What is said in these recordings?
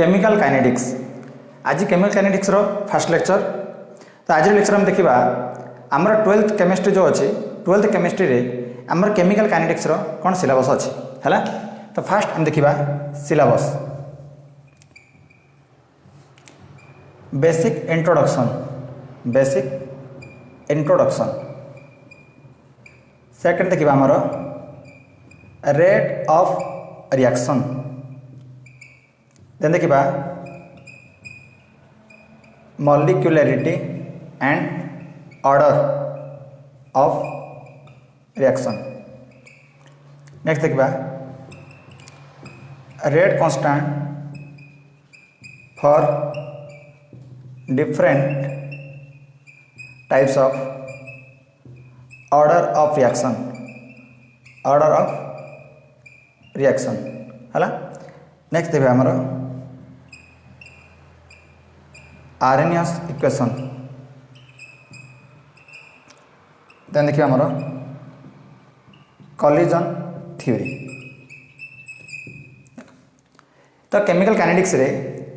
Chemical kinetics. आज chemical kinetics row first lecture. तो आज लेक्चर हम देखा आमर 12th केमिस्ट्री जो अच्छी 12th केमिस्ट्री रे आमर केमिकल काइनेटिक्स रो कौन सिलेबस अच्छी है। तो फास्ट हम देखा सिलेबस बेसिक इंट्रोडक्शन सेकंड देखा आमर रेट ऑफ रिएक्शन देन देखा molecularity and order of reaction. Next देखा rate constant for different types of order of reaction है। नेक्स्ट देखा आमर आर्हेनियस इक्वेशन देन देखिए आमर कॉलिजन थ्योरी। तो केमिकल काइनेटिक्स रे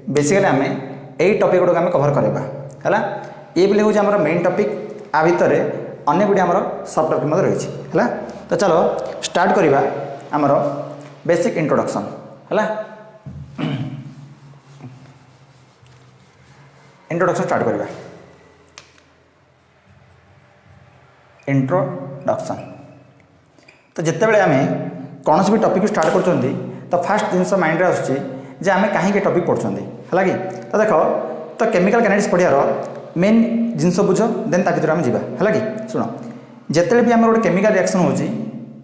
बेसिकली आम यही टॉपिक गुड़ाक आम कभर करवा है। ये बोले हूँ आमर मेन टॉपिक आ भितर अनेक गुड़ी आमर सब टॉपिक रही है। तो चलो स्टार्ट करवा आमर बेसिक इंट्रोडक्शन है। इंट्रोडक्शन स्टार्ट करवा इंट्रोडक्शन। तो जिते बड़े आम कौन भी टॉपिक स्टार्ट कर तो फास्ट जिनस माइंड रे आसुची जे आम कहीं टॉपिक पढ़ुं है कि। तो देख तो केमिकल काइनेटिक्स पढ़ियार मेन जिनस बुझ देन ता भीतर आम जावा है कि। शुण जिते भी आम गोटे केमिकल रिएक्शन होची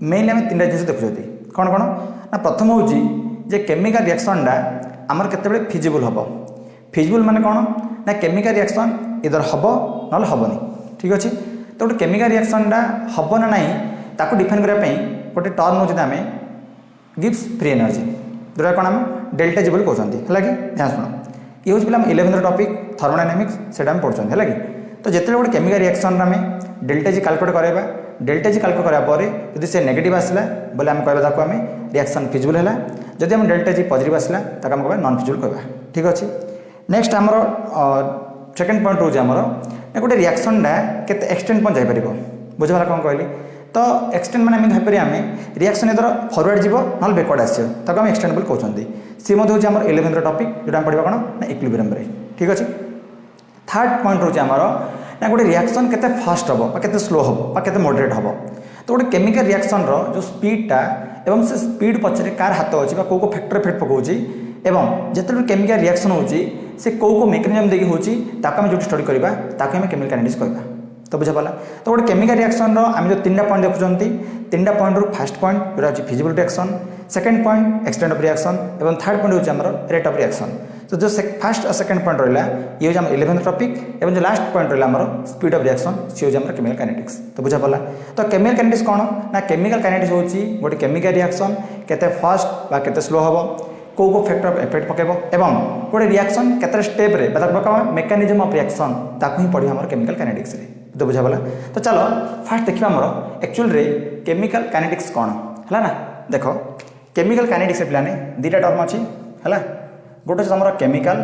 मेनली आम 3टा जिन देखुं कौन कौन ना प्रथम हूँ जे केमिकल रिएक्शनटा आमर केतेबेले फिजिबल हम। फिजिबल माने कौन ना केमिकल रिएक्शन इधर हम ना हेनी। ठीक अच्छे। तो गोटे केमिकल रिएक्शनटा हम ना ना ताकू डिफाइन करने गोटे टर्म हूँ आम गिव्स फ्री एनर्जी जोटा कौन आम डेल्टा जी कहते हैं कि। ध्यान शुण ये हूँ पे 11th टॉपिक थर्मोडायनामिक्स से पढ़ुं है कि। तो जिते गोटे केमिकल रिएक्शन आम डेल्टा जी कैलकुलेट करवा डेल्टा जी कैलकुलेट करापर जब से नेगेटिव आसला बोले आम कहवा ताको आम रिएक्शन फिजिबल है। जदि आम डेल्टा जी पॉजिटिव आसला ताको आम कहवा नॉन फिजिबल कहवा। ठीक अच्छे। नेक्स्ट आमर सेकेंड पॉइंट रोज आमर गोटे रिएक्शनटा केते एक्सटेंड पर जापर बुझा कौन कहली। तो एक्सटेंड मैंने भाई आम रिएक्शन इधर फरवर्ड जीव ना बैकवर्ड आस आम एक्सटेंडेबल कहते सी हूँ आम 11th टॉपिक जो पढ़ा कौन ना इक्विलिब्रियम। ठीक अच्छे। थर्ड पॉइंट रोज आमर ना गोटे रिएक्शन केते फास्ट हम केते स्लो हम केते मॉडरेट हम। तो गोटे केमिकल रिएक्शन जो स्पीडटा एवं से स्पीड पछरे कार हाथ अच्छी कौ फैक्टर इफेक्ट पकाउची एवं जिते केमिकल रिएक्शन होची से कौ मेकानिजम देखिए होची जो स्टडी करवा ताकि आम केमिकल काइनेटिक्स कहवा। तो बुझा पाला। तो गोटे केमिकल रिएक्शन आम जो 3टा पॉइंट देखुं 3टा पॉइंट रू फर्स्ट पॉइंट जो feasible reaction second point extend of reaction एवं थर्ड पॉइंट होची आमर रेट ऑफ रिएक्शन। तो जो फर्स्ट और सेकेंड पॉइंट रहा ये हूँ 11th टॉपिक एवं जो लास्ट पॉइंट रहा आमर स्पीड ऑफ रिएक्शन सी हूँ आमर केमिकल काइनेटिक्स। तो बुझा पाला। तो केमिकल काइनेटिक्स कौन ना केमिकल काइनेटिक्स होची गोटे केमिकल रिएक्शन केते फास्ट बा केते स्लो हम कौ फैक्टर इफेक्ट पकेब एवं गोटे रिएक्शन केते स्टेप रे मेकानिजम ऑफ रिएक्शन ताकू ही पढ़िया आमर केमिकल काइनेटिक्स रे। तो बुझा पाला। तो चलो फास्ट देखिए आमर एक्चुअल रे केमिकल काइनेटिक्स कौन है ना। देख केमिकल काइनेटिक्स पिलाने 2टा टर्म अच्छी है। गोटे तुम केमिकल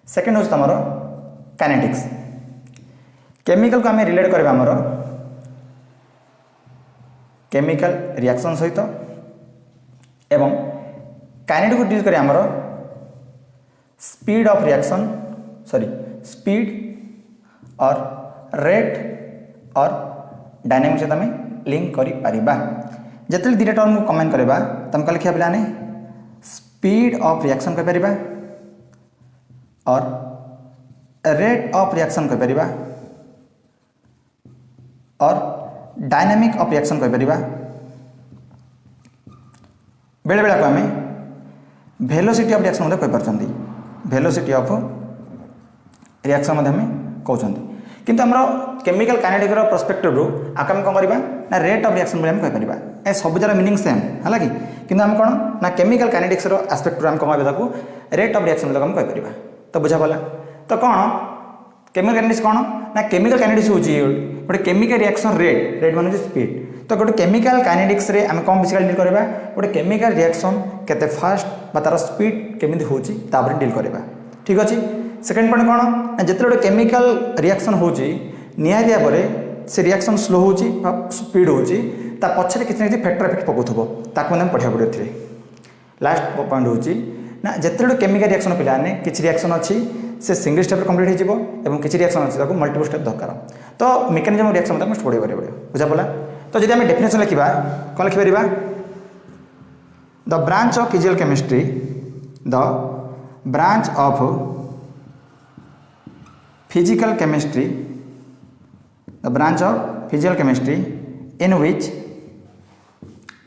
सेकेंड हूँ तुम काइनेटिक्स। केमिकल को आम रिलेट करवा आमर केमिकल रिएक्शन सहित एवं काइनेटिक को डील कर आमर स्पीड ऑफ रिएक्शन स्पीड और रेट और डायनामिक्स सहित आम लिंक करिपरिबा। जिते 2टा टर्म को कमेंट करवा तुमको लिखा पिलाने स्पीड ऑफ रिएक्शन कह और रेट ऑफ रिएक्शन कह और डायनामिक ऑफ रिएक्शन कह बेले बेला को आम वेलोसिटी ऑफ रिएक्शन कही वेलोसिटी ऑफ रिएक्शन कहते किंतु आमर केमिकल काइनेटिक पर्सपेक्टिव आम कौन करवा ना रेट ऑफ रिएक्शन बोली कहीपर सब जरा मीनिंग सेम है कि। किंतु आम कौन ना केमिकल काइनेटिक्स एस्पेक्ट आम कौन कहू रेट ऑफ रिएक्शन आम कहीपर। तो बुझा पाला। तो कौन केमिकल काइनेटिक्स कौन ना केमिकल काइनेटिक्स हूँ गोटे केमिकल रिएक्शन रेट मान स्पीड तो गोटे केमिकल काइनेटिक्स रे आम कौन बेसिकली डील करबा गोटे केमिकल रिएक्शन केते फास्ट बा तार स्पीड केमिति होची तापर डील करबा ठीक अछि। सेकंड पॉइंट कोन जते गोटे केमिकल रिएक्शन होची निया दिया परे से रिएक्शन स्लो होची स्पीड होची ता पछरे किछि किछि फैक्टर इफेक्ट पकोथबो ताको हम पढ़िया पड़े थिरे। लास्ट पॉइंट होची ना जते गोटे केमिकल रिएक्शन पिला ने किछि रिएक्शन अछि से सिंगल स्टेप कंप्लीट हो जिवो एवं किछि रिएक्शन अछि ताको मल्टीपल स्टेप दरकार तो मेकानिज्म रिएक्शन मत पढ़े पड़े बुझा पला। तो जदि आम डेफिनेशन लिखा कौन लिखिपर the branch of physical chemistry the branch of physical chemistry the branch of physical chemistry in which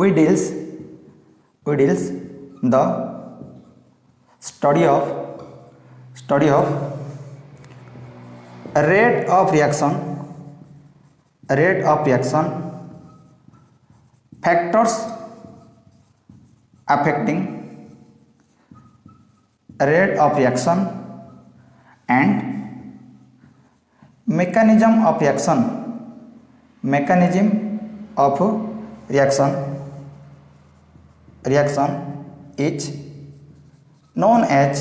we deals the study of rate of reaction factors affecting rate of reaction and mechanism of reaction is known as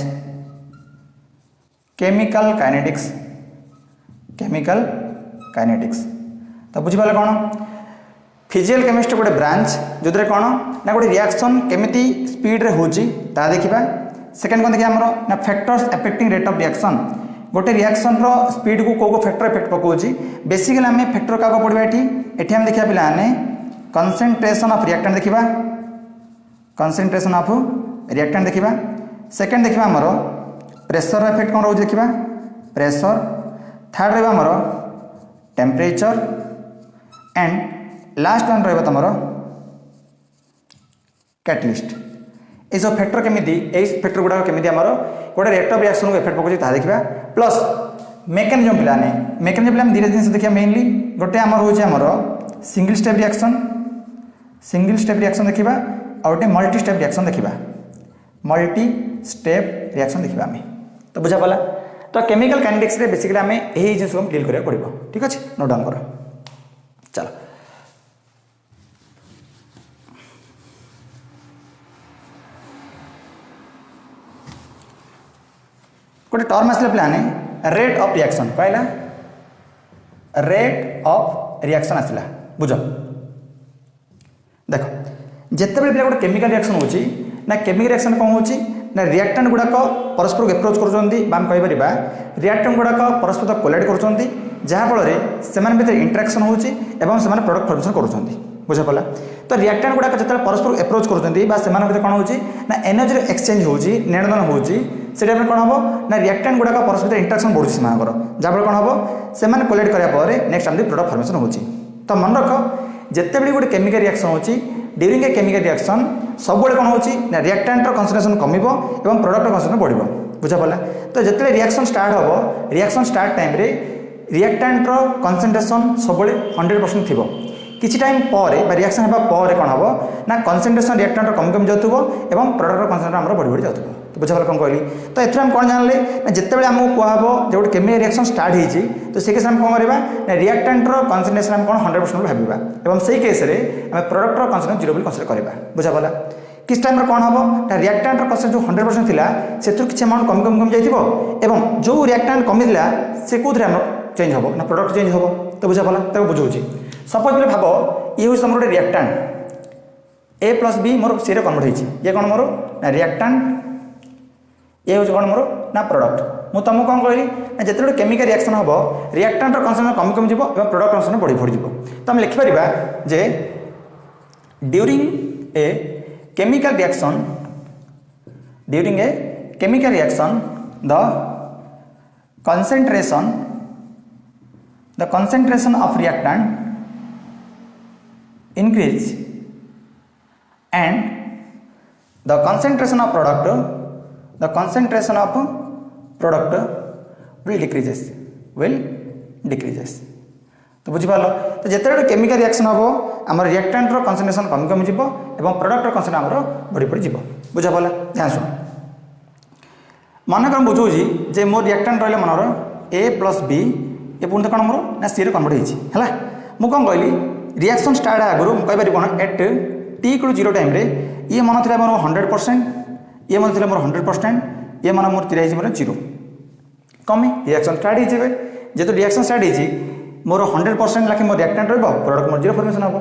chemical kinetics तो बुझिपारे कौन physical chemistry गोटे branch जो कौन ना गोटे reaction केमिति speed रे होची ता देखिबा। सेकंड कौन देखिए हमरो ना factors affecting rate of reaction गोटे रिएक्शन रो स्पीड को को फैक्टर इफेक्ट पकोची बेसिकली हमें फैक्टर का पड़बा एठी हम देखिया पिला ने कंसंट्रेशन ऑफ रिएक्टेंट देखिबा कंसंट्रेशन ऑफ रिएक्टेंट देखिबा। सेकंड देखिबा हमरो प्रेशर इफेक्ट कौन रोज देखिबा प्रेशर। थर्ड रहबा हमरो टेम्परेचर एंड लास्ट वन रहबा तमरो कैटलिस्ट। ए सब फैक्टर केमिति ए फैक्टर गुडा केमिति हमरो गोटे रेट ऑफ रिएक्शन को इफेक्ट पकोची ता देखिबा प्लस मेकानिज्म प्लान धीरे धीरे देखिया मेनली गोटे हमर होची हमरो सिंगल स्टेप रिएक्शन देखिबा और गोटे मल्टी स्टेप रिएक्शन देखिबा देखिबा हमें तो बुझा पला। तो केमिकल काइनेटिक्स रे बेसिकली हमें यही जिनिस को डील करिया पड़िबो ठीक अछि नोट डाउन करो चलो। गोटे टर्म आसले प्लान रेट ऑफ रिएक्शन कहला रेट ऑफ रिएक्शन आसला बुझ देख जिते बड़े गोटे केमिकल रिएक्शन होची ना केमिकल रिएक्शन कौन होची ना रिएक्टेंट गुड़ाक परस्पर को एप्रोच कर रिएक्टेंट गुड़ाक परस्पर कोलाइड कर जहाँफल से इंटरेक्शन होची एवं से प्रोडक्ट फॉर्मेशन कर बुझा पड़ा। तो रिएक्टेंट गुड़ाक जो परस्पर एप्रोच कर कौन होची ना एनर्जी एक्सचेंज होची नेणदन होची से कौन हम ना रिएक्टेंट गुड़ाक परस्पर इंटरेक्शन बढ़ुची से जहाँफल कौन हम से कोलाइड करापर नेक्स्ट आम प्रोडक्ट फॉर्मेशन होची। तो मन रख जिते बड़ी गोटे केमिकल रिएक्शन होची ड्यूरिंग ए केमिकल रिएक्शन सब कौन होची ना रिएक्टेंट कंसंट्रेशन कमिबो एवं प्रोडक्ट कंसंट्रेशन बढ़िबो बुझा पड़ा। तो जिते रिएक्शन स्टार्ट हम रिएक्शन स्टार्ट टाइम रे रिएक्टेंट कंसंट्रेशन सब 100% थिबो किछि टाइम पर रिएक्शन हेबा पर कौन हम ना कंसंट्रेशन रिएक्टेंट कम कम जाउथबो एवं प्रोडक्ट कंसंट्रेशन हमर बढ़ि बढ़ि जाउथबो तो बुझा पड़ा कौन कहली। तो एथरा हम कौन जानले ना जिते बेले हमको कहबो जे गोटे केमिकल रिएक्शन स्टार्ट होईची तो से केस हम कौन करबा ना रिएक्टेंट रो कंसंट्रेशन हम कौन 100% भाबिबा एवं सही केस रे हम प्रोडक्ट रो कंसंट्रेशन 0 कंसीडर करबा बुझा पड़ा। किस टाइम कौन हम ना रिएक्टेंट रो कंसंट्रेशन जो 100% थिला सेथुर किछि अमाउंट कम जाइथिबो एवं जो रिएक्टेंट कमिला से कोथरे हम चेंज होबो ना प्रोडक्ट चेंज होबो तो बुझा पड़ा। तो बुझौची सपोज बोले भाबो ये होइस हमर गोटे रिएक्टेंट ए प्लस बी मोर सी रे कन्वर्ट होईची ये कौन मोर ना रिएक्टेंट ये हूँ कौन मोर ना प्रोडक्ट मु तुमको कौन कहली ना जिते गोटे केमिकल रिएक्शन हम रिएक्टेंट कंसंट्रेशन कम जीव और प्रोडक्ट कंसंट्रेशन बढ़ी बढ़ी जीव। तो हम लिखिपर जे during a chemical reaction the concentration of reactant increase and the concentration of product will decreases तो बुझिपाल। तो जिते गोटे केमिकल रिएक्शन हम आम रिएक्टेंट कंसंट्रेशन कम कम जीव और प्रोडक्ट कंसंट्रेशन आमर बढ़ी बढ़ी जीव बुझा पड़ा। ध्यान शुण मन कर बुझाऊँ जे मोर रिएक्टेंट रहा मनर ए प्लस बी ये पुणी कौन मोर ना सी कन्वर्ट होगा मुझे कौन कहली रिएक्शन स्टार्ट आगुरी मुझे कहीपर कौन एट टी इक्वल 0 टाइम ये मन थी मोर 100% ये मन थी मोर 100% ये मन मोर तीन मोर 0 कमी रिएक्शन स्टार्ट हो जेहतु रिएक्शन स्टार्ट हो मोर 100% लाखे मोर रिएक्टेंट रहा प्रोडक्ट मोर 0 फॉर्मेशन हम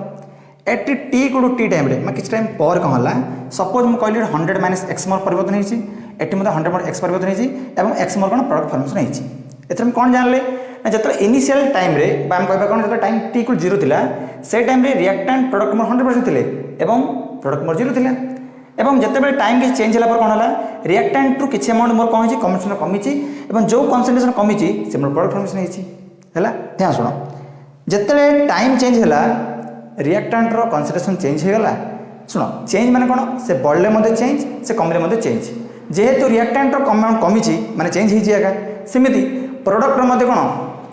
at T equal T time मैं किसी टाइम पर कौन है सपोज मुझे कहली 100 माइनस एक्स मोर परिवर्तन होती एटी मतलब 100 मोर एक्स परिवर्तन होती एक्स मोर कौन प्रोडक्ट फॉर्मेशन होती एम कौन जानले जो इनिशियल टाइम रे आम कह कौन जो टाइम टी इक्वल 0 था से टाइम रिएक्टेंट प्रोडक्ट मोर 100% थे प्रोडक्ट मोर 0 था एवं जिते टाइम किसी चेंज होला कौन है रिएक्टेंट रु किसी अमाउंट मोर कौन कमिशन कमी जो कनसेंट्रेशन कमी से मोर प्रोडक्ट फॉर्मेशन होगा ध्यान शुण जिते टाइम चेंज है रिएक्टेंट रो कनसेंट्रेशन चेंज होगा शुण चेंज माने कौन से बढ़ले मध्य चेंज से कमले चेंज जेहेतु रिएक्टेंट रो अमाउंट कमी माने चेंज होगा सेमती प्रोडक्ट मध्य कौन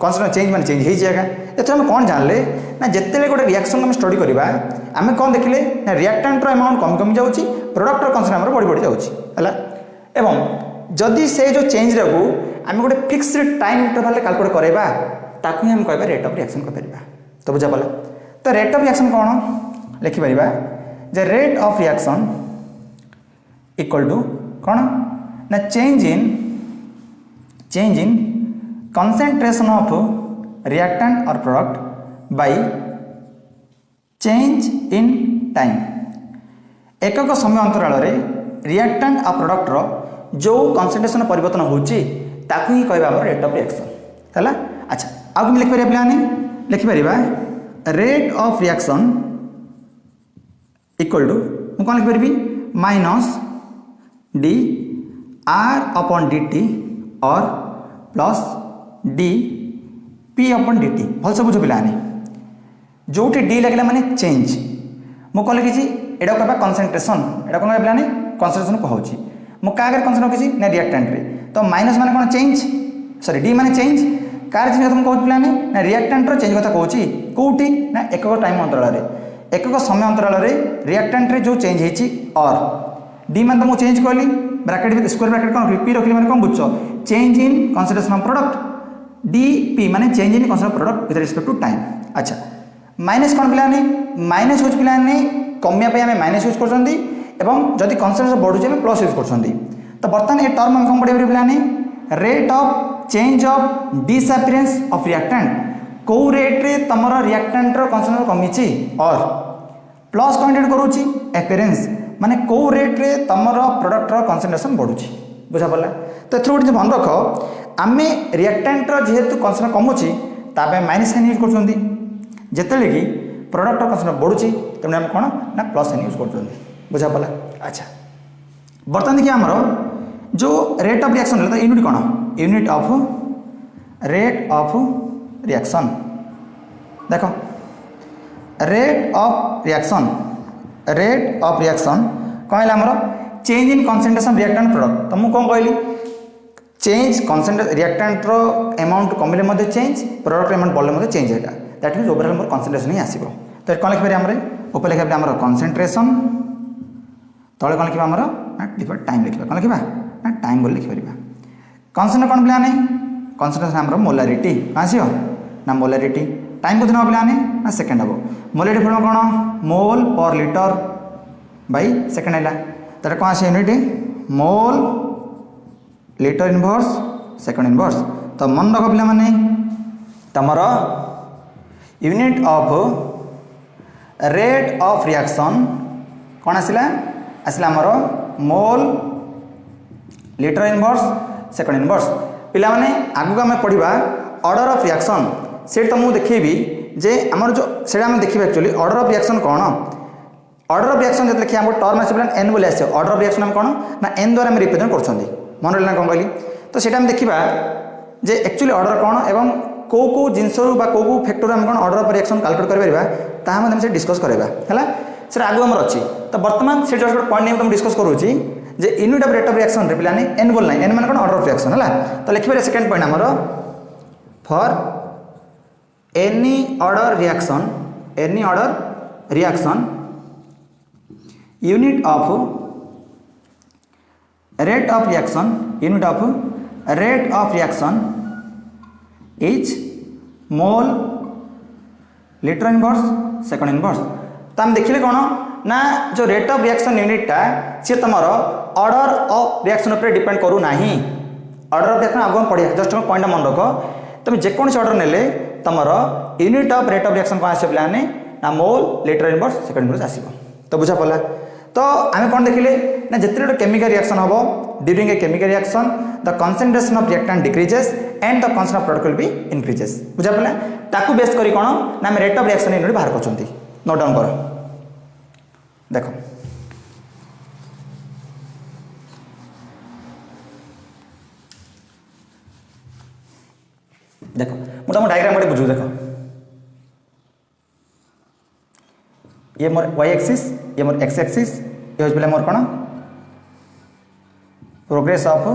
कनसेंट्रेशन चेंज माने चेंज होगा एथर हम कौन जानले ना जिते गोटे रिएक्शन आम स्टडी करवा आम कौन देखिले ना रिएक्टेंट रो अमाउंट कमी कमी जाऊँगी प्रोडक्ट कनसेंट्रेशन बढ़ी बढ़ी जाऊँगी एवं जदि से जो चेंज को आम गोटे फिक्स्ड टाइम इंटरवल कैलकुलेट करवा ताकू हम कह रेट ऑफ रिएक्शन कह तो बुझा पड़ा तो रेट ऑफ रिएक्शन कौन लिखिपर जे rate of reaction equal to कौन ना change in concentration of reactant और product by change in time एकक समय अंतराल रिएक्टेंट और प्रोडक्ट रो जो कंसंट्रेशन परिवर्तन होची ताकू ही कहबा हमर रेट ऑफ रिएक्शन हैला अच्छा आउ हम लिख परिया प्लान लिख परिबा rate of reaction equal to मु कोन लिख परबी minus D R upon D T और plus D P upon D T भल से बुझ पिलाने जोटी डी लगे माने चेंज मु कह लिखी एटा कहबा कंसंट्रेशन एटा कोन पिलाने कंसंट्रेशन कहउची मु का आगे कंसंट्रेशन किछि ना रिएक्टेंट रे तो माइनस माने कोन चेंज सॉरी डी माने चेंज कार चेंज तुम कहउछ पिलाने ना रिएक्टेंट रो चेंज कथा कहउची कोउटी ना एकक टाइम अंतराल रे एकक समय अंतराल रे रिएक्टेंट रे जो चेंज हेची और डी मान तो मु चेंज करली ब्रैकेट विथ स्क्वायर ब्रैकेट कोन पी रखली माने कोन बुझछो change in concentration of product D P माने change in concentration of product with respect to time अच्छा माइनस कौन पिलाने माइनस यूज पिलाने कमिया पे आमे माइनस यूज करछंदी एवं जदि कंसंट्रेशन बढ़ुचे आमे प्लस यूज करछंदी तो बर्तमान ए टर्म हम पढ़े पिलाने rate of change of disappearance of reactant को रेट रे तमरो रिएक्टेंट रो कंसंट्रेशन कमिची और प्लस कॉन्टेक्ट करूची अपीयरेंस माने को रेट रे तमरो प्रोडक्ट रो कंसंट्रेशन बढ़ुची बुझा पड़ला तो एथरो गोटे मन रख आमे रिएक्टेंट रो जेहेतु कंसंट्रेशन कमुची ताबे माइनस साइन यूज करछंदी जेतेले कि प्रोडक्ट कंसंट्रेशन बढ़ुची तमने हम कोन ना प्लस साइन यूज करछंदी बुझा पड़ला अच्छा बर्तमान देखिए हमरो जो रेट ऑफ रिएक्शन रहता यूनिट कौन unit of rate of reaction देखो रेट ऑफ रिएक्शन कौन है हमरो change in concentration reactant product तो मु कौन कहली चेंज कंसंट्रेट रिएक्टेंट रो अमाउंट कमिले मधे चेंज प्रोडक्ट अमाउंट बढ़ले मधे चेंज होगा that means overall more concentration ही आसीबो तो कौन लिखबे हमरे ऊपर लिखबे हमरो कंसंट्रेशन तळे कौन लिखबे हमरो ना टाइम लिखबे कौन लिखबा ना टाइम बोल लिखि परिबा कंसंट्रेशन कौन प्लान कंसंट्रेशन हमरो मोलारिटी आसीओ ना मोलारिटी टाइम को दिन प्लान ना सेकंड हम मोलारिटी फॉर्म कौन मोल पर लीटर बाय सेकंड है तो कौन आसे unit mole litre inverse second inverse तो मन रख पिला माने तमर unit of rate of reaction कौन आसिला आसिला हमर मोल लीटर इनवर्स सेकंड इनवर्स पिला माने आगु आम पढ़ा ऑर्डर ऑफ रिएक्शन से तो मुझे देखेबी जे आमर जो से देखिए एक्चुअली ऑर्डर ऑफ रिएक्शन कौन ऑर्डर ऑफ रिएक्शन जो देखिए हमको टर्म आस एन बोले आस ऑर्डर ऑफ रिएक्शन कौन ना एन द्वारा रिप्रेजेंट कर मन रहा कौन कहली तो सेटा हम देखा जे एक्चुअली ऑर्डर कौन एवं कौ जिनस कौ फैक्टर आम कौन ऑर्डर ऑफ रिएक्शन कैलकुलेट करवा से डिस्कस करवा है से आगु आमर अच्छी तो बर्तमान से जस्ट पॉइंट नहीं तुम डिस्कस करूँ जे unit of rate of reaction रे पिलाने एन बोल ना एन मान कौन ऑर्डर ऑफ रिएक्शन है तो लिखिए सेकंड पॉइंट आमर for any order reaction unit of rate of reaction is mole litre inverse second inverse. तो हम देखिले कौन ना जो रेट ऑफ रिएक्शन यूनिटा सी तुम ऑर्डर ऑफ रिएक्शन उपर डिपेंड करू नाही। ऑर्डर ऑफ रिएक्शन आगो पढ़िया जस्ट तुम पॉइंट मन रख तुम जेकोसी ऑर्डर नेले तुम unit of rate of reaction कौन आसे पे ना मोल लिटर इनवर्स सेकंड इनवर्स आसीबो। तो बुझा पड़ा। तो आम कौन देखिले ना जितने गोटे केमिकल रिएक्शन हम during a chemical reaction the concentration of reactant decreases and the concentration of product will be increases. बुझा पड़ा। ताकू बेस करी कौन ना आम रेट ऑफ रिएक्शन यूनिट बाहर करछंती। नोट डाउन कर देखो देखो मुझे डायग्राम गोटे बुझू। देखो ये मोर y एक्सिस ये मोर x एक्सिस ये हो मोर कौन प्रोग्रेस ऑफ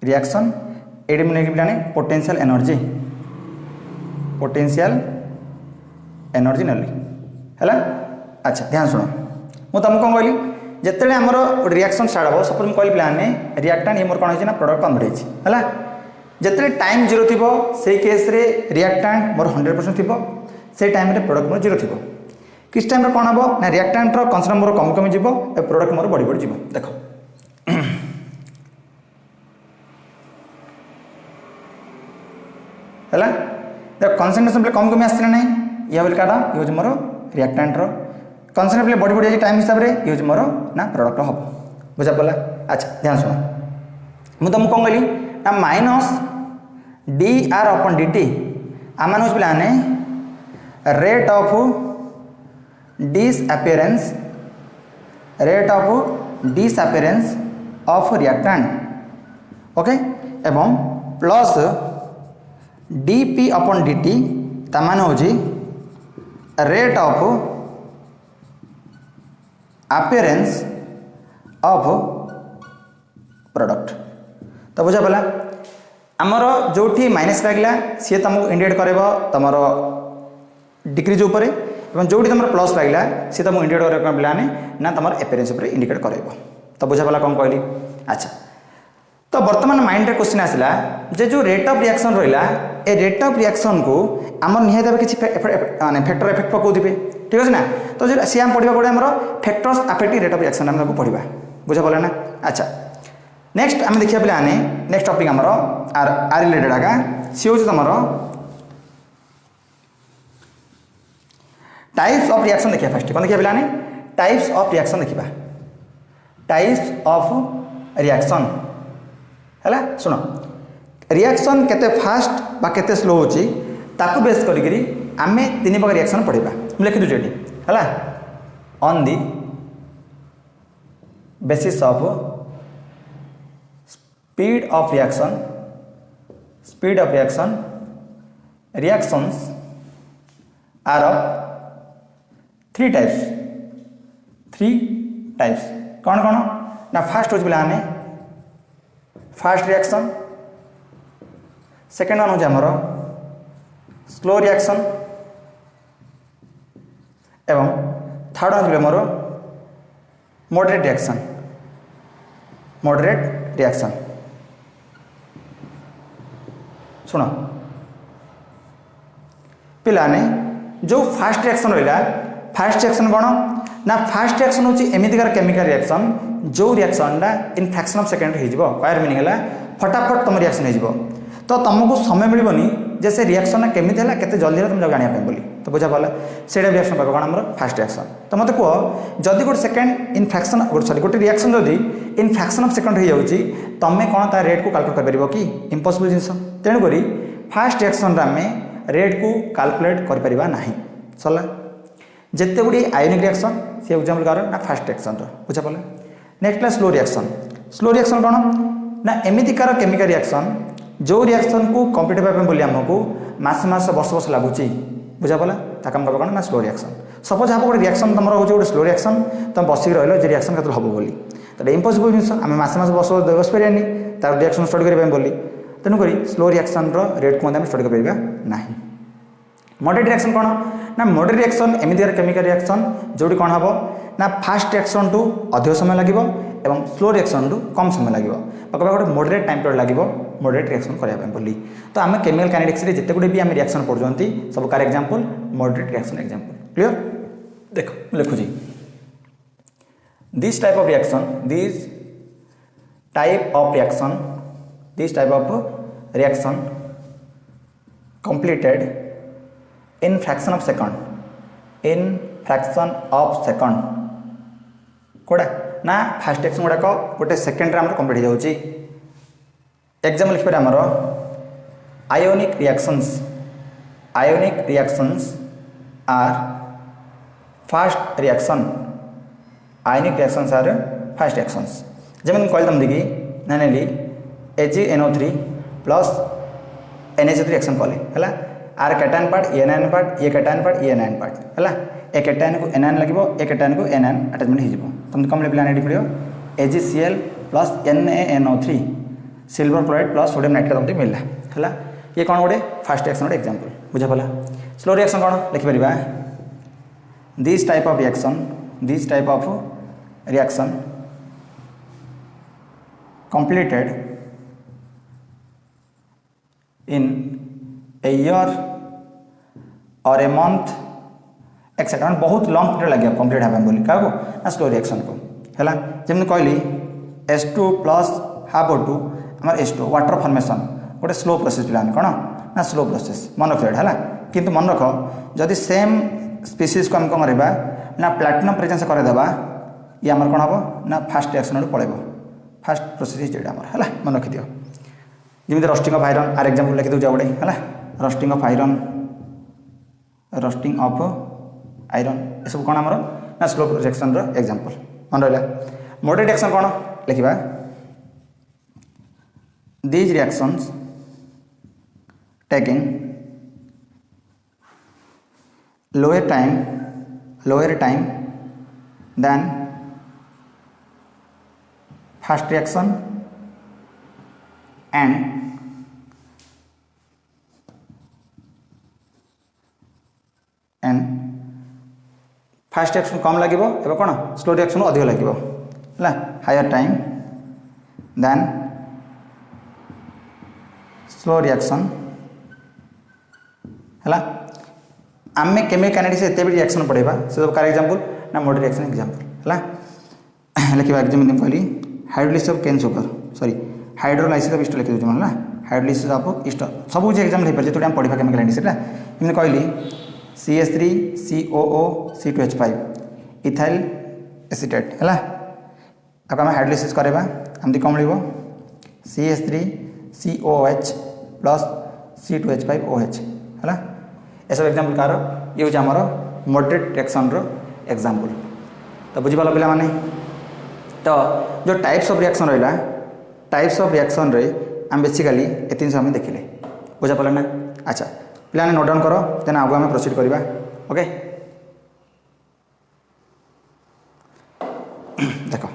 रिएक्शन एडी मुझे पिलाने पोटेंशियल एनर्जी नेली है। अच्छा ध्यान शुण मुझे तुमको कौन कहली जिते आमर रिएक्शन स्टार्ट हम सपोज मुझे कहली पिलाने रिएक्टेंट ये मोर कौन होना प्रोडक्ट कन्वर्ट है जिते टाइम 0 थी से केस रे रिएक्टेंट मोर 100% थी से टाइम रे प्रोडक्ट मोर 0 थी किस टाइम कौन हम ना रिएक्टेंट कंसंट्रेशन मोर कम कमी जीव प्रोडक्ट मोर बढ़ी बढ़ी जीव। देखो है देख कंसंट्रेशन कम कमी आसना ना ये बोल क्या ये हूँ मोर रिएक्टेंट कंसंट्रेशन बढ़ी बढ़ी टाइम हिसाब से ये हूँ मोर ना प्रोडक्ट हम बुझा पड़ा। अच्छा ध्यान शुण मुझे तुमको कौन कहली ना minus D R upon D T आम मान पे rate of disappearance of reactant okay एवं प्लस डीपी अपन डीटी तामान होजी rate of appearance of product. तो बुझा पड़ा आमर जो माइनस लगला सी तुमको इंडिकेट कर तुम डिक्रीज उपर जो तुम प्लस लगला सी तुमको इंडिकेट कर पाने ना तुम एपियरेंस उपर इंडिकेट कर। तो बुझा पड़ा कौन कहली। अच्छा तो बर्तमान माइंड रे क्वेश्चन आसला जे जो रेट ऑफ रिएक्शन रहा ए रेट ऑफ रिएक्शन को आम निहत किसी फैक्टर इफेक्ट पकाउे ठीक अच्छे ना। तो सी आम पढ़ा कौन आम factors affecting rate of reaction आम पढ़ा बुझा पड़ा ना। अच्छा नेक्स्ट आम देखिए पे नेक्स्ट टॉपिक आमर आर रिलेटेड आगा सी हूँ तुम टाइप्स ऑफ रिएक्शन देखिए फर्स्ट कौन देखिए पे टाइप्स ऑफ रिएक्शन देखा टाइप्स ऑफ रिएक्शन है शुण रिएक्शन केते फास्ट बा केते स्लो होची ताकू बेस करी आमे तीन प्रकार रिएक्शन पढ़ा लिखि दूचे है on the basis of speed of reaction reactions are of three types कौन कौन ना फास्ट हो पे फास्ट रिएक्शन सेकेंड वन हूँ आमर स्लो रिएक्शन एवं थर्ड वन आमर मॉडरेट रिएक्शन शुण पिलाने जो फास्ट रिएक्शन रहा फास्ट रिएक्शन कौन ना फास्ट रिएक्शन हूँ एमतीकार केमिकल रिएक्शन जो reaction in fraction of second हो पायर मीनिंग है फटाफट तुम रिएक्शन हो तो तुमको समय मिलनी जे से रिएक्शन केमी है केते जल्दी तुम जाना बोली। तो बुझा पड़ा से रिएक्शन कह कौन आम फास्ट रिएक्शन। तो मत कह जदि गोटे सेकेंड इन फ्रैक्शन सॉरी गोटे रिएक्शन जदि इन फ्रैक्शन ऑफ सेकेंड हो जाऊँगी तुम कौन तार रेट को कैलकुलेट कर कि इम्पॉसिबल जिनस तेणुक फास्ट रिएक्शन आम रेट को कैलकुलेट कर सरला जिते गुड़ी आयोनिक रिएक्शन सी एग्जांपल कार ना फास्ट रिएक्शन बुझा पड़ा। नेक्स्ट स्लो रिएक्शन कौन ना एमतीकार केमिकल रिएक्शन जो रिएक्शन को कंप्लीट होगा बोली आमको मास वर्ष लगुच बुझा पड़ा ताकि हम कौन ना स्लो रिएक्शन। सपोज आप गोटे रिएक्शन तुम हो गोटे स्लो रिएक्शन तुम बसिक रही रिएक्शन केत हम बोली तो इम्पॉसिबल जिन आम मास वर्ष बस पारानी तार रिएक्शन स्टडी करें बोली तेणुक स्लो रिएक्शन रेट को स्टडी कर ना। मॉडरेट रिएक्शन कौन ना मॉडरेट रिएक्शन एमतीकार केमिकल रिएक्शन जोटी कौन हम ना फास्ट रिएक्शन टू अधिक समय लगे एवं स्लो रिएक्शन रु कम समय लगे गोटे मॉडरेट टाइम पीरियड लगे मॉडरेट रिएक्शन करने बोली तो आम केमिकल काइनेटिक्स रे जिते गुडे भी आम रिएक्शन पढ़ुंती सब कार example moderate reaction example clear देखो लिखुची this type of reaction completed in fraction of second कोड़ा ना फास्ट रिएक्शन गुड़ाक गोटे सेकेंड आम कंप्लीट हो जाऊँगी एग्जाम्पल लिखिपर आमर ionic reactions are fast reaction ionic reactions are fast reactions जमीन कहली तुम देखिए ना नेली AgNO3 प्लस NH3 रिएक्शन कले है आर कैटायन पार्ट एनायन पार्ट ये कैटायन पार्ट ये एनायन पार्ट है ए कैटायन को एनायन लगे ए कैटायन को एनायन अटैचमेंट हो तुम कम लेवल आने पड़ो AgCl plus NaNO3 silver chloride plus sodium nitrate तुमको मिलला है ये कौन गोटे फास्ट रिएक्शन गोटे एग्जांपल बुझा पड़ा स्लो रिएक्शन कौन लिखिपर this type of reaction completed in a year or a month etcetera बहुत लॉन्ग पीरियड लगे कंप्लीट हाँ बोली क्या ना स्लो रिएक्शन को है जमी कहली H2 प्लस हाफ O2 आम H2 वाटर फॉर्मेशन गोटे स्लो प्रोसेस पे कौन ना स्लो प्रोसेस मन रख है किंतु मन रख जदि सेम स्पीसीज को आम कौन करवा ना प्लाटिनम प्रेजेंस करदेबा ये आम कौन हम ना फास्ट रिएक्शन पड़ेब फास्ट प्रोसेस जो है मन रखि दियो जमी रस्टिंग ऑफ आयरन आर एग्जांपल लिखि दूजा गोटे है रस्टिंग ऑफ आयरन ये सब कौन आमर ना स्लो रिएक्शन एग्जांपल मन रहा मॉडरेट रिएक्शन कौन लिखा these reactions taking lower time than fast reaction and fast reaction कम लगे एवं कौन स्लो रिएक्शन अधिक लगे है higher time than slow reaction है आम केमिकल काइनेटिक्स एत भी रिएक्शन पढ़ेगा से सब कार एग्जांपल ना मॉडरेट रिएक्शन एग्जांपल है लिखा जमी कहली hydrolysis of cane sugar sorry hydrolysis of ester लिखि दूँ ना हाइड्रोलिसिस ऑफ ईस्टर सब एग्जाम हो पारे जो आम पढ़ा केमिकल काइनेटिक्स जमी कहली CH3 COO C2H5 ethyl acetate है आम हाइड्रोलिसिस करवा आमती कौन मिल CH3 COOH प्लस C2H5OH है ये सब एग्जांपल कार ये हूँ आमर मॉडरेट रिएक्शन एग्जांपल तो बुझीपाल पिला माने तो जो टाइप्स ऑफ रिएक्शन रहा टाइप्स ऑफ रिएक्शन रे आम बेसिकली ये जिन आम देखिले बुझा पड़ा ना अच्छा पिलाने नोट डाउन करो देन आगे आम प्रोसीड करवा ओके देख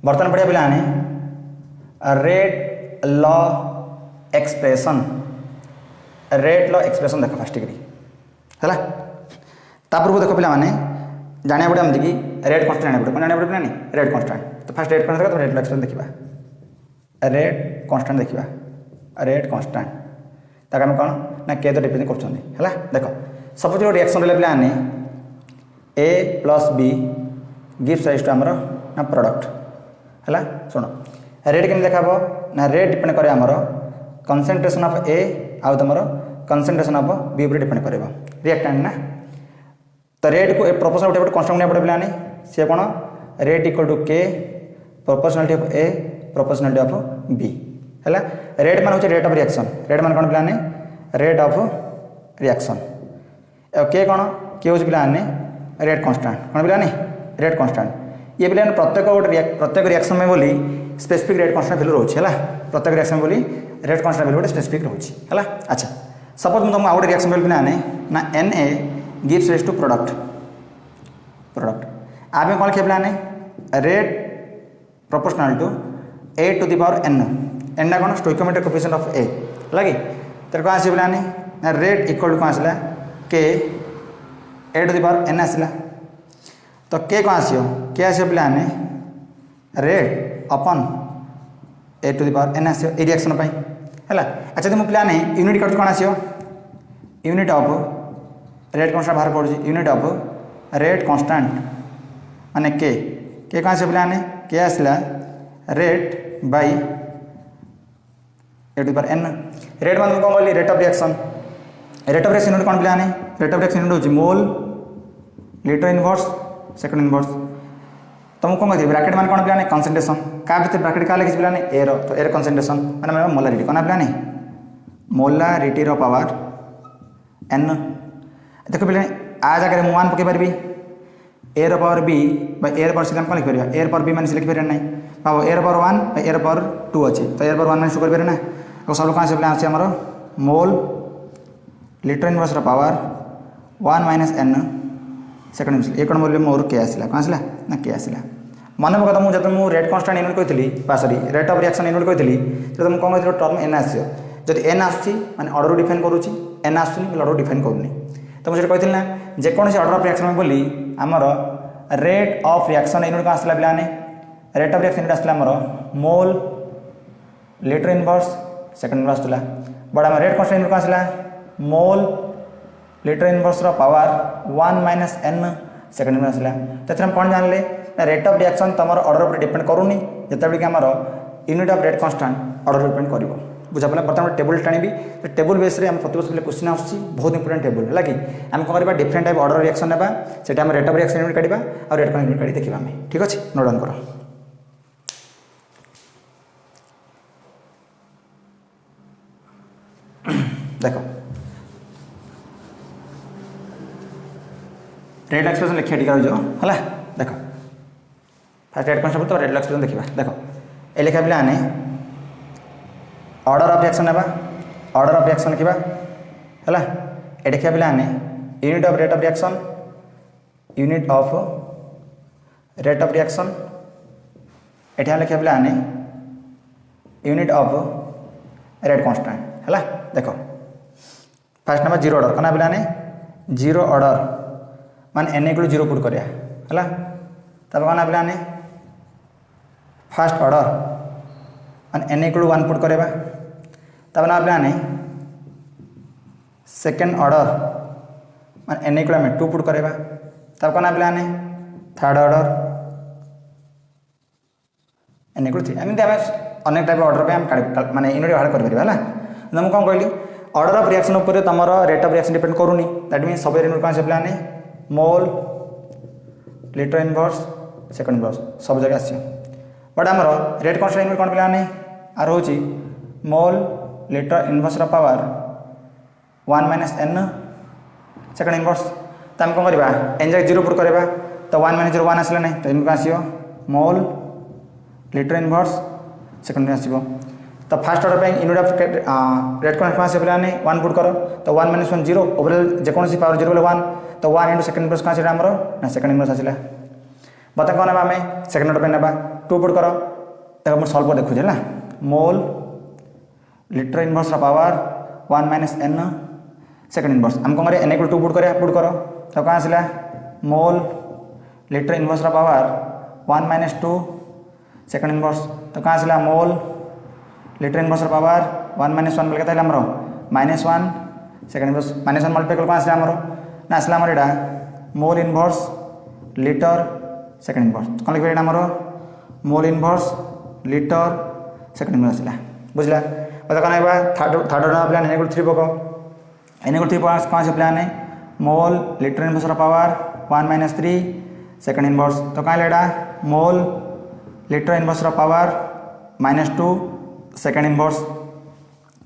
बर्तमान पढ़िया पिलाने रेट लॉ एक्सप्रेशन देख फास्ट डिग्री है पूर्व देख पे जाना पड़े आमती कि रेट कन्स्टाट जाना पड़े कौन जाना पड़े ना रेट कन्स्टाट तो फास्ट रेट कन्स्टाट रेट एक्सप्रेशन देखा रेट कन्स्टाट देखा रेट कन्स्टाट ताकि आम कौन ना के तो डिपेंड कर देख सब जो रिएक्शन रहा पे A plus B gives rise to आमर ना प्रोडक्ट है शुण रेट केमी देखा ना रेट डिपेंड करे आमर कंसंट्रेशन ऑफ A आउ तुम कंसंट्रेशन ऑफ B पर डिपेंड कर रिएक्टेंट ना तो रेट को प्रोपोर्शनल गोटे कन्स्टांट पड़े पे सी कौन rate equal to K proportionality of A proportionality of B है रेट मान हूँ रेट ऑफ रिएक्शन रेट मान कौन पे रेट ऑफ रिएक्शन के कौन के हूँ पे रेट कन्स्टांट कौन पे रेट कन्स्टांट ये पे प्रत्येक रिएक्शन में बोली स्पेसिफिक रेट कन्स्टांट वैल्यू रोचे है प्रत्येक रिएक्शन में बोली रेट कन्स्टांट वैल्यू गोटे स्पेसिफिक रोचे है अच्छा सपोज मुझे तुमको आउ गोटे रिएक्शन पे आने ना Na gives rise to product आम कौन लिखे पे rate proportional to A to the power N N कौन स्टोइकोमेट्रिक कोएफिशिएंट ऑफ ए लगे तो कौन आस ना रेट इक्वल टू कौन आसला के A to the power N आसला तो के कौन आसो के आसो पे रेट अपन A to the power N आसो ए रिएक्शन है अच्छा तो मुझे पे यूनिट कर कौन आसो यूनिट ऑफ रेट कॉन्स्टेंट बाहर पड़ू यूनिट ऑफ रेट कॉन्स्टेंट माने के कौन आसो पे के आसला rate by A to the power N rate मान कौन कहली रेट ऑफ रिएक्शन यूनिट कौन पे रेट ऑफ रिएक्शन यूनिट हो मोल लीटर इनवर्स सेकंड इनवर्स तो मुझे कौन कहती ब्रैकेट मान कौन पे कंसंट्रेशन क्या भर ब्रैकेट क्या लिखी पे ए तो ए कंसंट्रेशन माने मोलारिटी कौन पे मोलारिटी पावर एन देख पे आ जगह मुझे वन पकई पारि A power B A power C कौन लिखिपर ए पावर बी मैंने लिखिपर ना बाबा A power one A power two अच्छे तो ए पावर वन मैंने कर ना और सब कौन से आम mole litre inverse power one minus N second ये कौन बोल मोर के आसला कौन आसला ना के आसला मन पका मुझे जब मुझे रेट कॉन्स्टेंट यूनिट कही sorry rate of reaction unit कही तो मुझे कौन कही टर्म एन आस जब एन आसूँ मैंने ऑर्डर डिफाइन करुँची एन आसूँ ऑर्डर डिफाइन करूनी तो मुझे कही ना जेकोसी ऑर्डर ऑफ रिएक्शन बोली आमर रेट ऑफ रिएक्शन यूनिट कौन आसला पे रेट ऑफ रिएक्शन यूनिट आसला आमर mole litre inverse second inverse आसला बट आम रेट कॉन्स्टेंट यूनिट कौन आसला mole litre inverse power one minus N second inverse आसला तो हम कौन जानले रेट ऑफ रिएक्शन तुम ऑर्डर पर डिपेंड करूनी जितेबाला आमर unit of rate constant order depend कर बुझा पड़ा बर्तमान टेबुल टाणी तो टेबुल बेस रे प्रतिवर्ष क्वेश्चन आसूँ बहुत इंपोर्टेंट टेबुल है कि आम कौन करवा डिफरेंट टाइप ऑर्डर रिएक्शन ना से रेट ऑफ रिएक्शन यूनिट काढ़ा और रेट यूनिट काढ़ी देखा ठीक अच्छे नोट डाउन कर देख रेट एक्सप्रेशन लिखिए टीका है देख फास्ट रेट कॉन्स्टेंट तो रेट एक्सप्रेशन देखा देख ए लिखा पे आने ऑर्डर ऑफ रिएक्शन ना ऑर्डर ऑफ रिएक्शन लिखा है ये देखा पे आने unit of rate of reaction unit of rate of reaction ये लिखा पे आने यूनिट ऑफ रेट कॉन्स्टेंट है देख फास्ट नंबर जीरो ऑर्डर कौन पे आने जीरो ऑर्डर मान एन इक्वल जीरो पुट करिया है तब कौन पे आने फास्ट ऑर्डर मान एन इक्वल वन पुट करेगा तब ना पे आने सेकेंड ऑर्डर मान एन इक्वल टू पुट करेगा तब कौन पे आने third order n equal three एमती आम अनेक टाइप ऑर्डर पे माने यूनिट बाहर कर है मुझे कौन कहली ऑर्डर ऑफ रिएक्शन उपर तुम रेट ऑफ रिएक्शन डिपेंड करूनी दैट मीन सब यूनिट कौन से पे आने mole litre inverse second inverse सब जगह आस बट आमर रेट कॉन्स्टेंट यूनिट कौन पे आने आर हूँ mole litre inverse power one minus N second inverse तो आम कौन करवा एन जगह जीरो पुट करवा तो वन माइनस जीरो वन आसला ना तो यूनिट कौन आसो मोल लीटर इनवर्स सेकंड आसो तो फास्ट ऑर्डर पे यूनिट ऑफ रेट कॉन्स्टेंट कौन से पे आने वन पुट कर तो one minus one zero overall जेकोसी पावर जीरो बोले वन तो वन इंटू सेकंड इनवर्स कौन आमर ना सेकंड इनवर्स आसला बता कौन आम सेकंड ऑर्डर पे ना टू पुट कर देखो मुझे सल्व कर देखुचे है mole litre inverse power one minus N second inverse आम कौन एन इक्वल टू पुट कर तो कौन आसला mole litre inverse power one minus two second inverse तो कौन आसला mole litre inverse power one minus one बोले आमर minus one second inverse minus one multiply कौन आसला आमर ना आसला आमर यहाँ mole inverse litre second inverse कौन लिखे आमर mole inverse litre second inverse आसला बुझला मतलब कौन आएगा थर्ड ऑर्डर प्लान एन इक्वल थ्री पको एन इक्वल थ्री कौन से प्लान है mole litre inverse power one minus three second inverse तो कौन लेड़ा mole litre inverse power minus two second inverse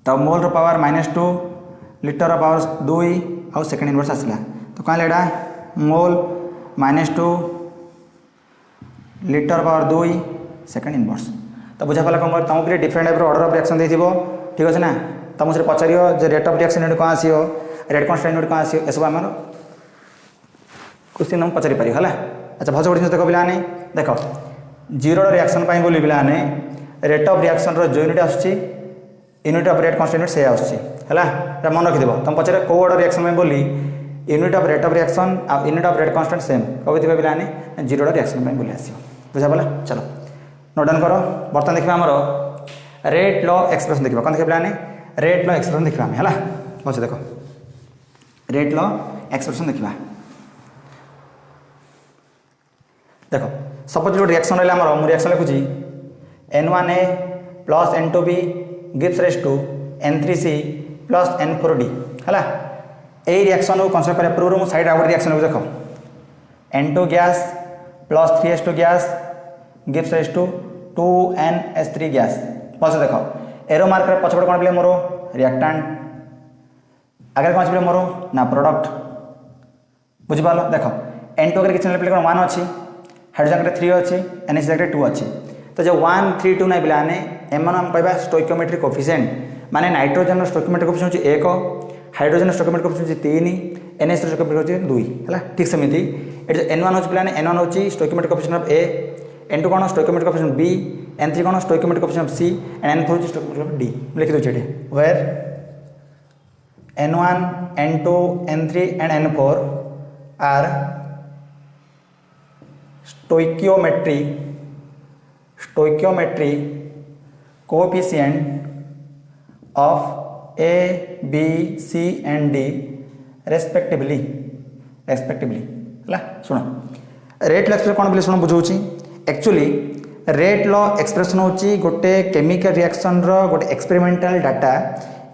तो mole power minus two litre power दुई आउ सेकंड इनवर्स आसला तो कौन लेड़ा mole minus two litre power दुई सेकंड इनवर्स तो बुझा पाला कौन कर तुमको different type order of reaction दे ठीक अच्छे ना तुम से पचार जो रेट ऑफ रिएक्शन यूनिट कौन आसो रेट कॉन्स्टेंट यूनिट कौन आसो एसब आम क्वेश्चन तुम पचारि पार है अच्छा भज गोटे देख पे देख जीरो रिएक्शन पाई बोली पिलाने रेट ऑफ रिएक्शन रो जो यूनिट आसुची यूनिट ऑफ रेट कांस्टेंट से आसुची हैला एटा मन रखि देबो तुम पछरे को ऑर्डर रिएक्शन में बोली unit of rate of reaction आ unit of rate constant same कबि दिबे पिलाने जीरो रिएक्शन में बोली आसीयो बुझा पला चलो नोट डाउन करो बर्तन देखिबा हमरो रेट लॉ एक्सप्रेशन देखिबा कोन देखिबा पिलाने रेट लॉ एक्सप्रेशन देखिबा हम हैला बस देखो रेट लॉ एक्सप्रेशन देखिबा देखो सपोज जो रिएक्शन रहला हमरो मु रिएक्शन लिखुची N1A plus N2B gives rise to N3C plus N4D हैला ए रिएक्शन को कंसीडर करे पूर्व मु साइड आउट रिएक्शन देखो N2 gas plus 3H2 gas gives rise to 2NH3 gas बस देखो एरो मार्क रे पछपड़ कोन प्ले मोरो रिएक्टेंट आगे कौन प्ले मोरो ना प्रोडक्ट बुझी पालो देखो N2 अगर किसी प्ले कोन 1 अछि हाइड्रोजन रे 3 अछि NH रे 2 अछि तो जो 1 3 2 नै बिलाने एमन हम कहबा स्टोइकियोमेट्रिक कोएफिशिएंट माने नाइट्रोजन रो स्टोइकियोमेट्रिक कोएफिशिएंट अछि 1 हाइड्रोजन रो स्टोइकियोमेट्रिक कोएफिशिएंट अछि 3 NH रो स्टोइकियोमेट्रिक कोएफिशिएंट 2 हला ठीक सेमिति एट N1 अछि बिलाने N1 अछि stoichiometric coefficient of A N2 cone stoichiometric coefficient B N3 cone stoichiometric coefficient of C and N4 अछि stoichiometric of D लिख दो छेटे where N1 N2 N3 and N4 are stoichiometric coefficient of A, B, C and D respectively है सुन rate law expression कौन बोले सुन बुझाऊँ actually rate law expression होची गोटे chemical reaction रो गोटे experimental data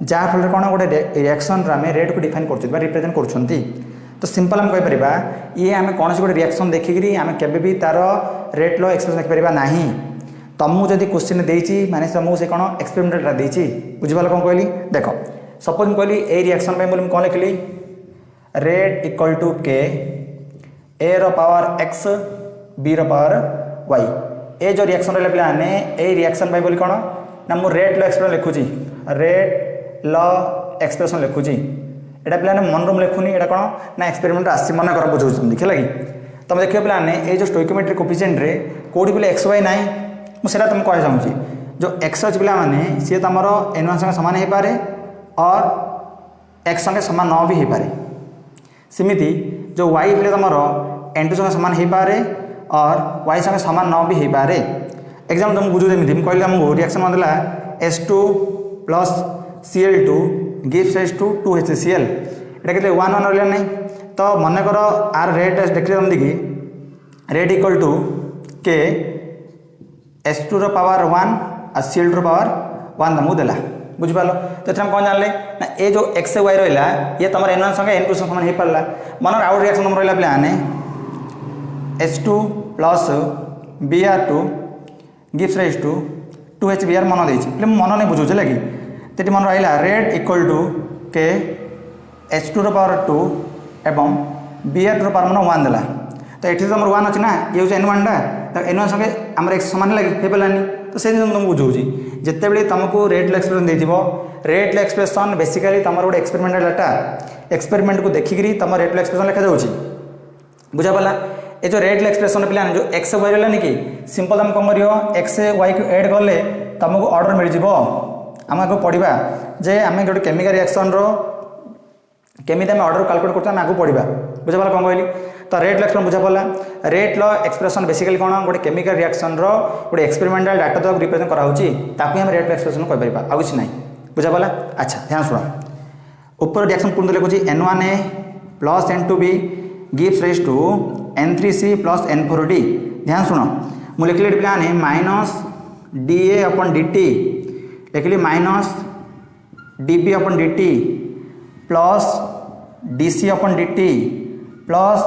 जहाँ फल कौन गोटे रिएक्शन आम रेट को डिफाइन कर रिप्रेजेंट कर तो सिंपल आम कहीपर ये आम कौन गोटे रिएक्शन देखिकी आम के तार रेट लॉ एक्सप्रेशन देखिपर ना तुमको जब क्वेश्चन देती माने तुमको से कौन एक्सपेरिमेंटल डाटा देती बुझीपाल कौन कहली देख सपोज मुझे कहली ए रिएक्शन बोली कौन लिखली रेट इक्वल टू के ए रो पावर एक्स बी रो पावर वाई ए जो रिएक्शन रहा पिलाने ए रिएक्शन बोली कौन ना मुझे रेट लॉ एक्सप्रेशन लिखुची रेट लॉ एक्सप्रेशन लिखुची एटा पिलाने मन रूम लिखुनी एटा कौन ना एक्सपेरिमेंट आसी मन कर बुझाऊँ देखिए कि तुम देखिए पिलाने ये जो स्टोइकियोमेट्रिक कोएफिशिएंट रे कोडी बोले एक्स वाई नाई मुझे तुमको कह चाहूँगी जो एक्स अच्छी पिला माने सी तुम N1 संगे सामान हो पारे और एक्स संगे सामान न भी हो पारे सेमिति जो वाई पिले तुम N2 संगे सामान हो पारे और वाई संगे सामान न भी हो पारे एग्जाम तुमको बुझू जमी कहली तुमको रिएक्शन मतलब H2 plus Cl2 gives rise to 2HCl एटा के 1 1 रहा नहीं तो मन कर आर रेट देखिए तुम देखिए रेट इक्वल टू के H2 रो पावर 1 और Cl2 रो पावर 1 तुमको देला बुझिपाल तो ये कौन जानले ना ये जो एक्स वाई रहा ये तुम N1 संगे N2 समान हो पारा मन आउट रिएक्शन तुम रहा पे H2 plus Br2 gives rise to 2HBr मन देती मन नहीं बुझे लगे तो मन रहा रेट इक्वल टू के H2 रो पावर 2 एवं Br2 रो पावर मन 1 देला तो ये तुम 1 अच्छी ना ये हूँ N1 टा तो N1 संगे आम एक्स सामान लगे हो पारानी तो से तुमको बुझाऊँगी जितेबाला तुमको रेट लॉ एक्सप्रेशन देथिबो रेट लॉ एक्सप्रेशन बेसिकली तुम गोटे एक्सपेरिमेंटल डाटा एक्सपेरिमेंट को देखिकी तुम रेट लॉ एक्सप्रेशन लिखा जाऊँगी बुझा पाला ये जो रेट लॉ एक्सप्रेशन पिला जो एक्स वाई रहा कि सिंपल तुम कौन कर एक्स वाई को एड कले तुमको ऑर्डर मिल जाव आम आगे पढ़ा जे आम गोटे केमिकल रिएक्शन रो केमी आम ऑर्डर कैलकुलेट करते आगे पढ़ा बुझा कौन कहली तो रेट लॉ एक्सप्रेशन बुझा पड़ा रेट लॉ एक्सप्रेशन बेसिकली कौन गोटे केमिकल रिएक्शन रो गोटे एक्सपेरिमेंटल डाटा तो रिप्रेजेंट कराऊँगी ताकि हम रेट लॉ एक्सप्रेशन कहीपर आउ कि ना बुझा पड़ा अच्छा ध्यान शुण ऊपर रिएक्शन पूर्ण लिखुची N1A plus N2B gives rise to N3C plus N4D ध्यान शुण मुझे लिखली पे माइनस DA अपन DT लिखली माइनस DB अपन DT प्लस DC अपन DT प्लस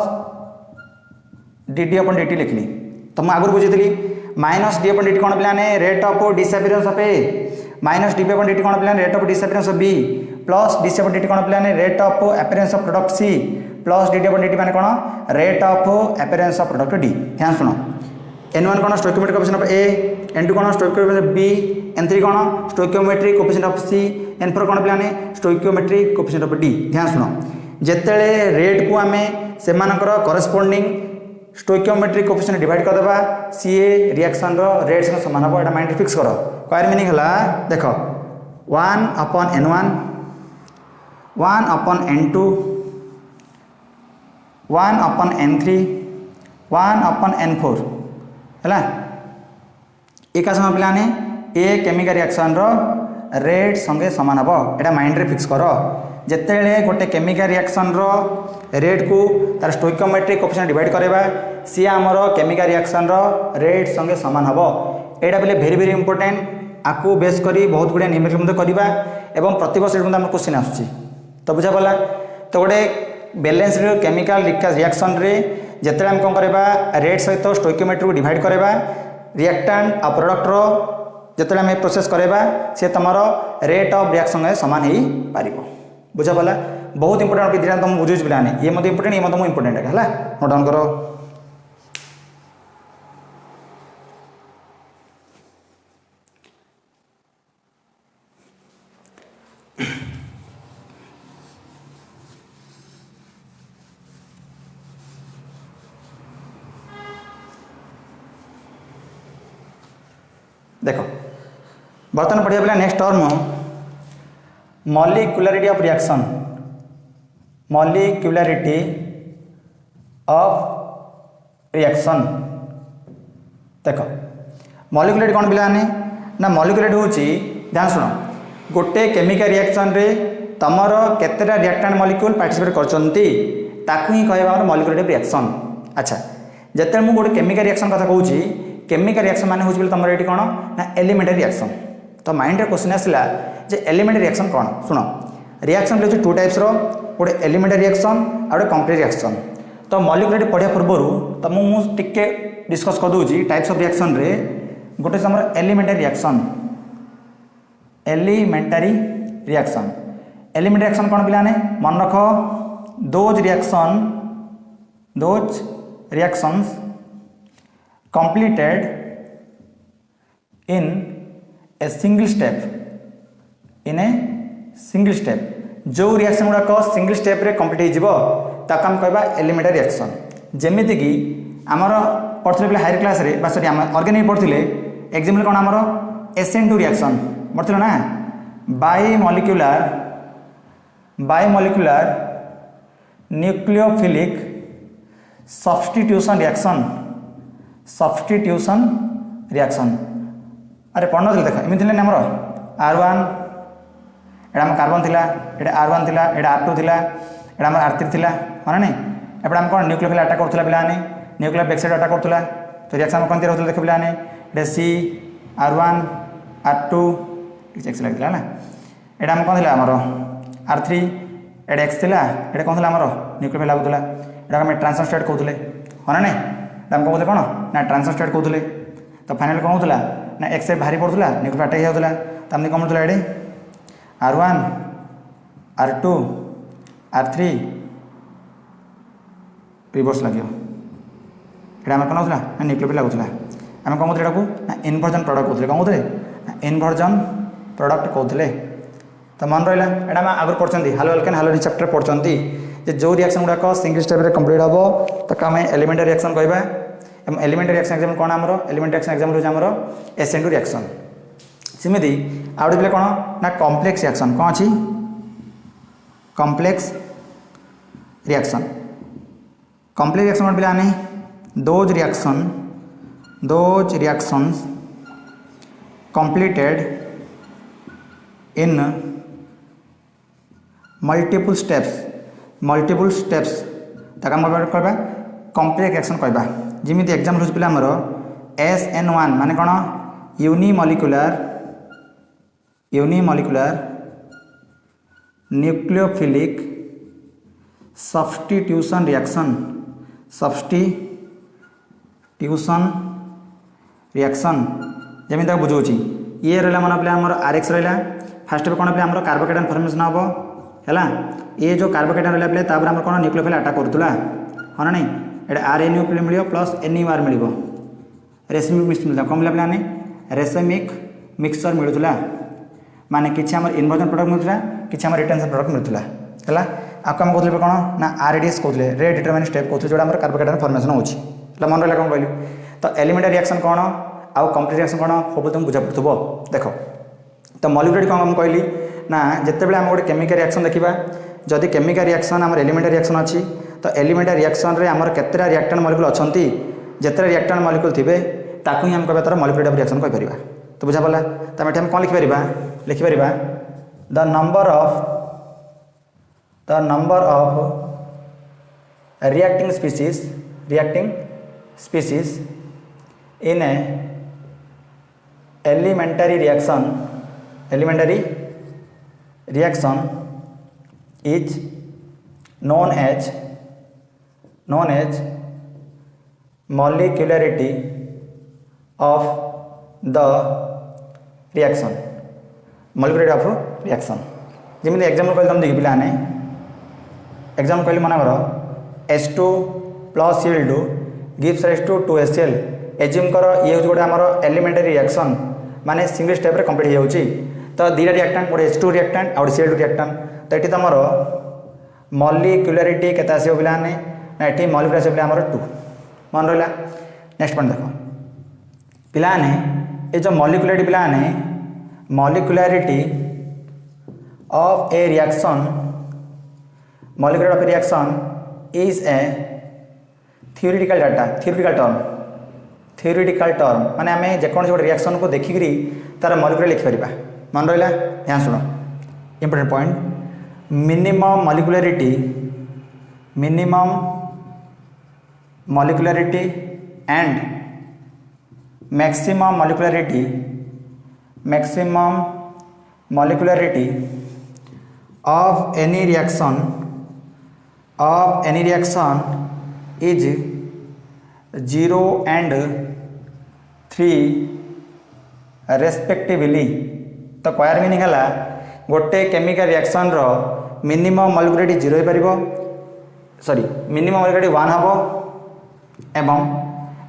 DD अपन DT लिखली तो मुझे आगुरी बुझी माइनस D अपन DT कौन पे rate of disappearance of A minus DB अपन DT कौन पे rate of disappearance of B plus DC अपन DT कौन पे rate of appearance of product C plus DD अपन DT माने कौन rate of appearance of product D ध्यान सुनो N1 कौन stoichiometric coefficient of A N2 कौन स्टोइकियोमेट्रिक ऑफ B N3 कौन stoichiometric coefficient of C N4 कौन पे स्टोइकियोमेट्रिक कोएफिशिएंट ऑफ D ध्यान सुनो जेतेले रेट को आमे सेमानकर करस्पोंडिंग स्टोइकियोमेट्रिक कोफिशिएंट डिवाइड करदेबा सी रिएक्शन रेट संगे सामान हम एटा माइंड फिक्स कर कयर मीनिंग हला देख 1/n1 1/n2 1/n3 1/n4 है एक समय पिलाने ए केमिकल रिएक्शन रेट संगे सामान हम एटा माइंड रे फिक्स कर जितेबले गोटे केमिकल रिएक्शन रेट को तार स्टोइकियोमेट्रिक कोफिशिएंट डिवाइड करवा सी आमर केमिकल रिएक्शन रेट संगे सामान हम एटा बोले भेरी भेरी इंपोर्टेंट आपको बेस करी बहुत गुड़िया न्यूमेरिकल करवा एवं प्रति वर्ष आम क्वेश्चन आसूँ तो बुझा पड़ा तो गोटे बैलेंस केमिकल रिएक्शन रे जिते आम कौन करवा रेट सहित स्टोइकियोमेट्रिक को डिवाइड करवा रिएक्टेंट आ प्रोडक्टर जिते आम प्रोसेस करवा सी तुम रेट ऑफ रिएक्शन सामान हो पार बुझा पड़ा बहुत इंपोर्टेंट विधिटा तुम बुझे पिलाने ये मत इंपोर्टेंट ये मत इंपोर्टेंट है नोट डाउन करो देखो बर्तमान पढ़िया पिला next term molecularity of reaction molecularity of reaction देख मॉलिक्यूलरिटी कौन पिलाने ना मॉलिक्यूलरिटी हूँ ध्यान शुण गोटे केमिकल रिएक्शन रे तमर केतेटा रिएक्टेंट मॉलिक्यूल पार्टिसिपेट करछंती ताकू ही कहबा मॉलिक्यूलरिटी ऑफ रिएक्शन अच्छा जते मु गोटे केमिकल रिएक्शन कथा कहूची केमिकल रिएक्शन माने होची तमर एटी कोन ना एलिमेंटरी रिएक्शन तो माइंड रे क्वेश्चन आसला जे एलिमेंटरी रिएक्शन कौन शुण रिएक्शन रे टू टाइप्स गोटे एलिमेंटरी रिएक्शन आ गोटे कम्प्लीट रिएक्शन तो मॉलिक्यूलरिटी पढ़िया पूर्व तुम मुझे टिके डिस्कस कर दूची टाइप्स ऑफ रिएक्शन रे गोटे हमर एलिमेंटरी रिएक्शन एलिमेंटरी रिएक्शन कौन पिलाने मन रख those reactions completed in a single step जो रिएक्शन गुड़ाक सिंगल स्टेप रे कंप्लीट हो आम कहवा एलिमेंटरी रिएक्शन जमीती कि आमर पढ़ते पे हायर क्लास रे सॉरी आम ऑर्गेनिक पढ़ते एग्जाम्पल कौन आमर SN2 रिएक्शन पढ़ते ना बायोमोलिकुलर न्यूक्लियोफिलिक सब्स्टिट्यूशन रिएक्शन अरे पढ़ न देख एमती आमर R1 एटा कार्बन थिला एटा R1 थिला एटा R2 थिला एटा आम R3 थिला हाँ नहीं एपटे आम कौन न्यूक्लियोफिल अटैक करूला पिलाने न्यूक्लियर बैक साइड अटैक करूला तो रिएक्शन कौन रहता देख पिलाने एटा C R1 R2 एक्स लगे ना एटा आम कौन थिला आमर R3 एटा X थिला एटा कौन थिला आमर न्यूक्लियोफिल लागुला एटा आम ट्रांजिशन स्टेट कहते हाँ नहीं आम कहते कौन ना ट्रांजिशन स्टेट कहते तो फाइनल कौन होता ना एक्स साइड भारी पड़ूला न्यूक्लियर अटैक होता तो आमने कौन होता ये R1 R2 R3 रिवर्स लगे ये आम कौन होता ना न्यूक्लियोफिल लगुला आम कौन कहते ना इनवर्जन प्रोडक्ट कहते कौन कहते इनवर्जन प्रोडक्ट कहते तो मन रहा है आम आगे पढ़ते हालो अल्केन हालो चैप्टर पढ़ते जो रिएक्शन गुड़ाक सिंगल स्टेप रे कंप्लीट हम तो आम एलिमेंटरी रिएक्शन कहवा एलिमेंटरी रिएक्शन एग्जाम्पल कौन आमर एलिमेंटरी रिएक्शन एग्जाम्पल होची आमर SN2 रिएक्शन सेमती आउट पे कौन ना कॉम्प्लेक्स रिएक्शन कौन अच्छी कॉम्प्लेक्स रिएक्शन कौन पे आने those reactions completed in multiple steps ताका हम कहबा कॉम्प्लेक्स रिएक्शन कहबा जिमिति एग्जांपल होच पिला हमर SN1 माने कोन यूनिमॉलिक्यूलर न्यूक्लियोफिलिक सब्स्टिट्यूशन रिएक्शन जमी तक बुझाऊँ ये रहा मन पे आम RX रहा फास्ट पे कौन पे आम कार्बोकेटाइन फॉर्मेशन हम है ये जो कार्बोकेटाइन रहा पे आम कौन न्यूक्लियोफिल अटैक करूला हाँ ना नहीं ये RNU मिल प्लस NUR मिल रेसमिक मिक्स मिलता कौन मिला पे रेसमिक मिक्सचर मिलूला माने किसी आम इनवर्जन प्रोडक्ट मिलूला किसी आम रिटेंशन प्रोडक्ट मिलूला है आपको आम कहते कौन ना RDS कहते रेट डिटरमाइनिंग स्टेप कहते जो कार्बोकेटाइन फॉर्मेशन होची मन रहा कौन कहली तो एलिमेंटारी रिएक्शन कौन आउ कंप्लीट रिएक्शन कौन होप तुम बुझा पड़ो देख तो मॉलिक्यूलर कौन मुझे कहली ना जितेबाला आम गोटे केमिकल रिएक्शन देखा जदि केमिकल रिएक्शन आम एलिमेंटारी रिएक्शन अच्छी तो एलिमेंटारी रिएक्शन रे आमर केतेटा रिएक्टेंट मॉलिक्यूल अच्छी जिते रिएक्टेंट मॉलिक्यूल थे ताकू ही आम कह तार मॉलिक्यूलर रिएक्शन कहीपर तो बुझा पड़ा तो आम कौन लिखिपर the number of reacting species in a elementary reaction is known as molecularity of the reaction जमी एग्जाम्पल कहते तुम देखिए पाने एग्जाम्पल कहली मन कर H2 plus Cl2 gives rise to 2HCl assume कर ये हूँ गोटे आमर एलिमेंटारी रिएक्शन माने सिंगल स्टेप रे कंप्लीट हो तो दीटा रिएक्टेंट गोटे H2 रिएक्टेंट आउ Cl2 रिएक्टेंट तो ये तुम मॉलिक्यूलरिटी केते आसो पाने ना ये मॉलिक्यूलर आसो आमर 2 मन रहा नेक्स्ट पॉइंट देख पाने ये जो मॉलिक्यूलरिटी पाने molecularity of A reaction molecular of a reaction is a theoretical term माने आम जेकोसी गोटे रिएक्शन को देखिकी तार मॉलिक्यूलर लिखिपर मन रहा ध्यान शुण important point minimum molecularity and maximum molecularity of any reaction is 0 and 3 respectively तो क्वायर मीनिंग है गोटे केमिकल रिएक्शन रो मिनिमम मॉलिक्यूलरिटी 0 हो पारिबो मिनिमम मॉलिक्यूलरिटी 1 हम एवं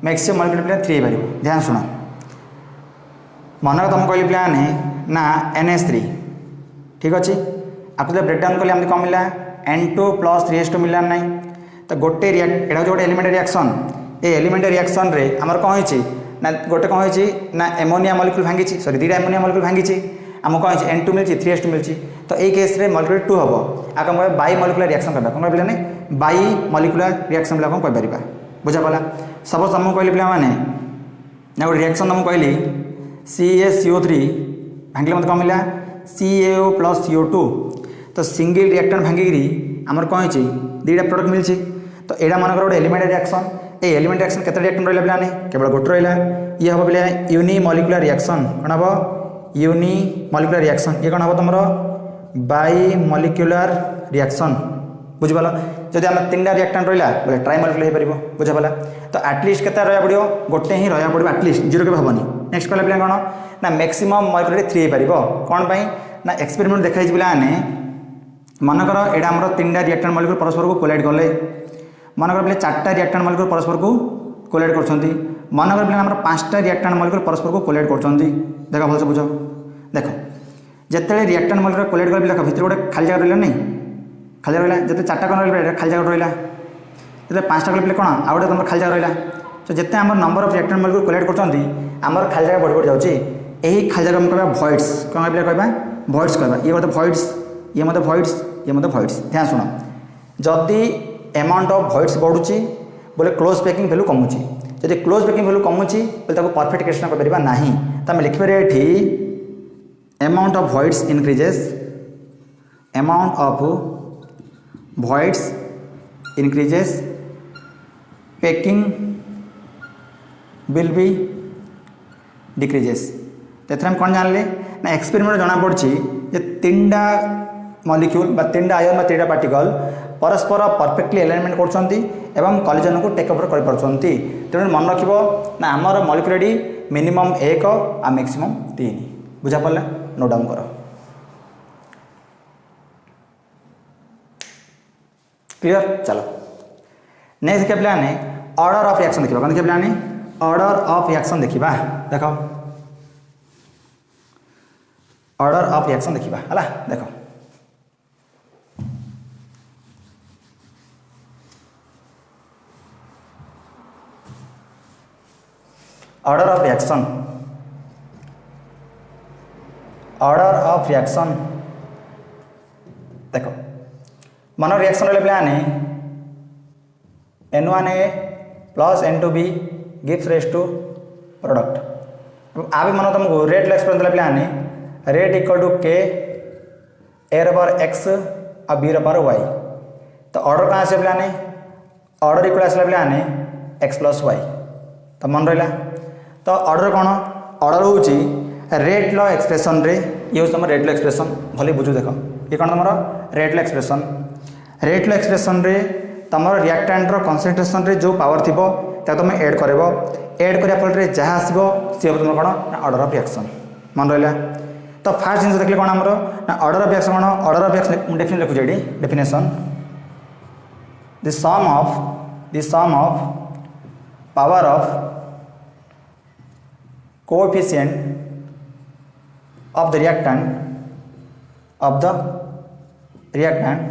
मैक्सिमम मॉलिक्यूलरिटी 3 हो पारिबो ध्यान सुन मन तुम कहली प्लान ना NH3 ठीक अच्छे आपको जब ब्रेकडाउन कले आमको कौन मिला N2 प्लस 3H2 मिलला ना तो गोटे एटा गोटे एलिमेंटारी रिएक्शन ये एलिमेंटारी रिएक्शन रे आमर कौन होची ना गोटे कौन होची ना एमोनिया मॉलिक्यूल भांगी दीटा एमोनिया मॉलिक्यूल भांगी आमको कौन होची N2 मिलची 3H2 मिलची तो ये केस रे मॉलिक्यूलर 2 हम आक बाई मॉलिक्यूलर रिएक्शन कहबा कौन कहबा बाई मॉलिक्यूलर रिएक्शन बोला कौन कह परिबा बुझा पड़ा सपोज तुमको कहली पिला माने ना गोटे रिएक्शन तुमको कहली CaCO3 भांगिले मत कौन मिला CaO प्लस CO2 तो सिंगल रिएक्टेंट भांगिकी आमर कौन होची दीटा प्रोडक्ट मिलची तो यहाँ मन गोटे एलिमेंटारी रिएक्शन ये एलिमेंट रिएक्शन केते रिएक्टेंट रहा पिलाने केवल गोटे रहा ये हम पे यूनिमॉलिक्यूलर रिएक्शन कौन हम यूनिमॉलिक्यूलर रिएक्शन ये कौन हम तुम बाई मॉलिक्यूलर रिएक्शन बुझिपाल जदि आम 3टा रिएक्टेंट रहा बोले ट्राइमॉलिक्यूलर हो बुझा पड़ा तो एटलिस्ट के रहा पड़ो गोटे ही रहा पड़ो एटलिस्ट 0 के हेनी नेक्स्ट कहला पिला कौन ना मैक्सिमम मॉलिक्यूलरिटी 3 हो कौन पाई ना एक्सपेरिमेंट देखाई पिलाने मनकर यहाँ आम 3टा रिएक्टेंट मॉलिक्यूल परस्पर को कोलाइड कले मनकर पे 4टा रिएक्टेंट मॉलिक्यूल परस्पर को कोलाइड कर मनकर पे आम 5टा रिएक्टेंट मॉलिक्यूल परस्पर को कोलाइड कर देख भलसे बुझ देख जिते रिएक्टेंट मॉलिक्यूल कोलाइड कर देख भितर गोटे खाली जगह रहा नहीं खाली जगह रहा जिते 4टा कौन रहा खाली जगह रहा जिते 5टा कले कौन आउ गए तुम खाली जगह रहा तो जिते आम number of reactant molecule collide कर आमर खाली जगह बढ़ी बढ़ी जाऊँगी यही खाली जगह कह भॉइड्स कौन कहवा भॉइड्स कहवा ये मतलब भॉइड्स ये मतलब भॉइड्स ध्यान शुण जदि अमाउंट ऑफ भॉइड्स बढ़ुची बोले क्लोज पैकिंग वैल्यू कमुची जदि क्लोज पैकिंग वैल्यू कमुची बोले ताको परफेक्ट इक्वेशन कर परिबा नाही तो हम लिखिबे एठी amount of voids increases packing will be decreases तो हम कौन जानले ना एक्सपेरिमेंट जना पड़ी जे 3टा मॉलिक्यूल बा 3टा आयन बा 3टा पार्टिकल परस्पर परफेक्टली एलाइनमेंट कर कलिजन को टेक ओवर कर तेणु मन रख ना आमर मॉलिक्यूलरिटी मिनिमम 1 आ मैक्सिमम 3 बुझा पड़ा नोट डाउन कर क्लियर चलो नेक्स्ट देखिए प्लान ऑर्डर ऑफ रिएक्शन देखा कौन देखिए प्लान ऑर्डर ऑफ रिएक्शन देखा देख ऑर्डर ऑफ रिएक्शन देखा है देख ऑर्डर ऑफ रिएक्शन देखो मन रिएक्शन रे प्लान N1A plus N2B gives rise to product आ भी मन तुमको रेट एक्सप्रेस देला प्लान rate equal to K A पावर X और B पावर Y तो ऑर्डर कहाँ आसे प्लान ऑर्डर इक्वल आसला प्लान X प्लस Y तो मन रहा तो ऑर्डर कौन ऑर्डर हूँ रेट लो एक्सप्रेशन रे ये हूँ तुम रेट लो एक्सप्रेशन भले बुझु देख ये कौन तुम रेट लो एक्सप्रेशन रे तुम रिएक्टेंट रो कंसंट्रेशन रे जो पावर थी तुम ऐड कर ऐड करा फल जहाँ आसो सी हम तुम कौन ऑर्डर ऑफ रिएक्शन मन रहा तो फास्ट जिन देखिए कौन आमर ना ऑर्डर ऑफ रिएक्शन कौन ऑर्डर ऑफ रिएक्शन डेफिनेशन लिखुचे ये definition the sum of power of coefficient of the reactant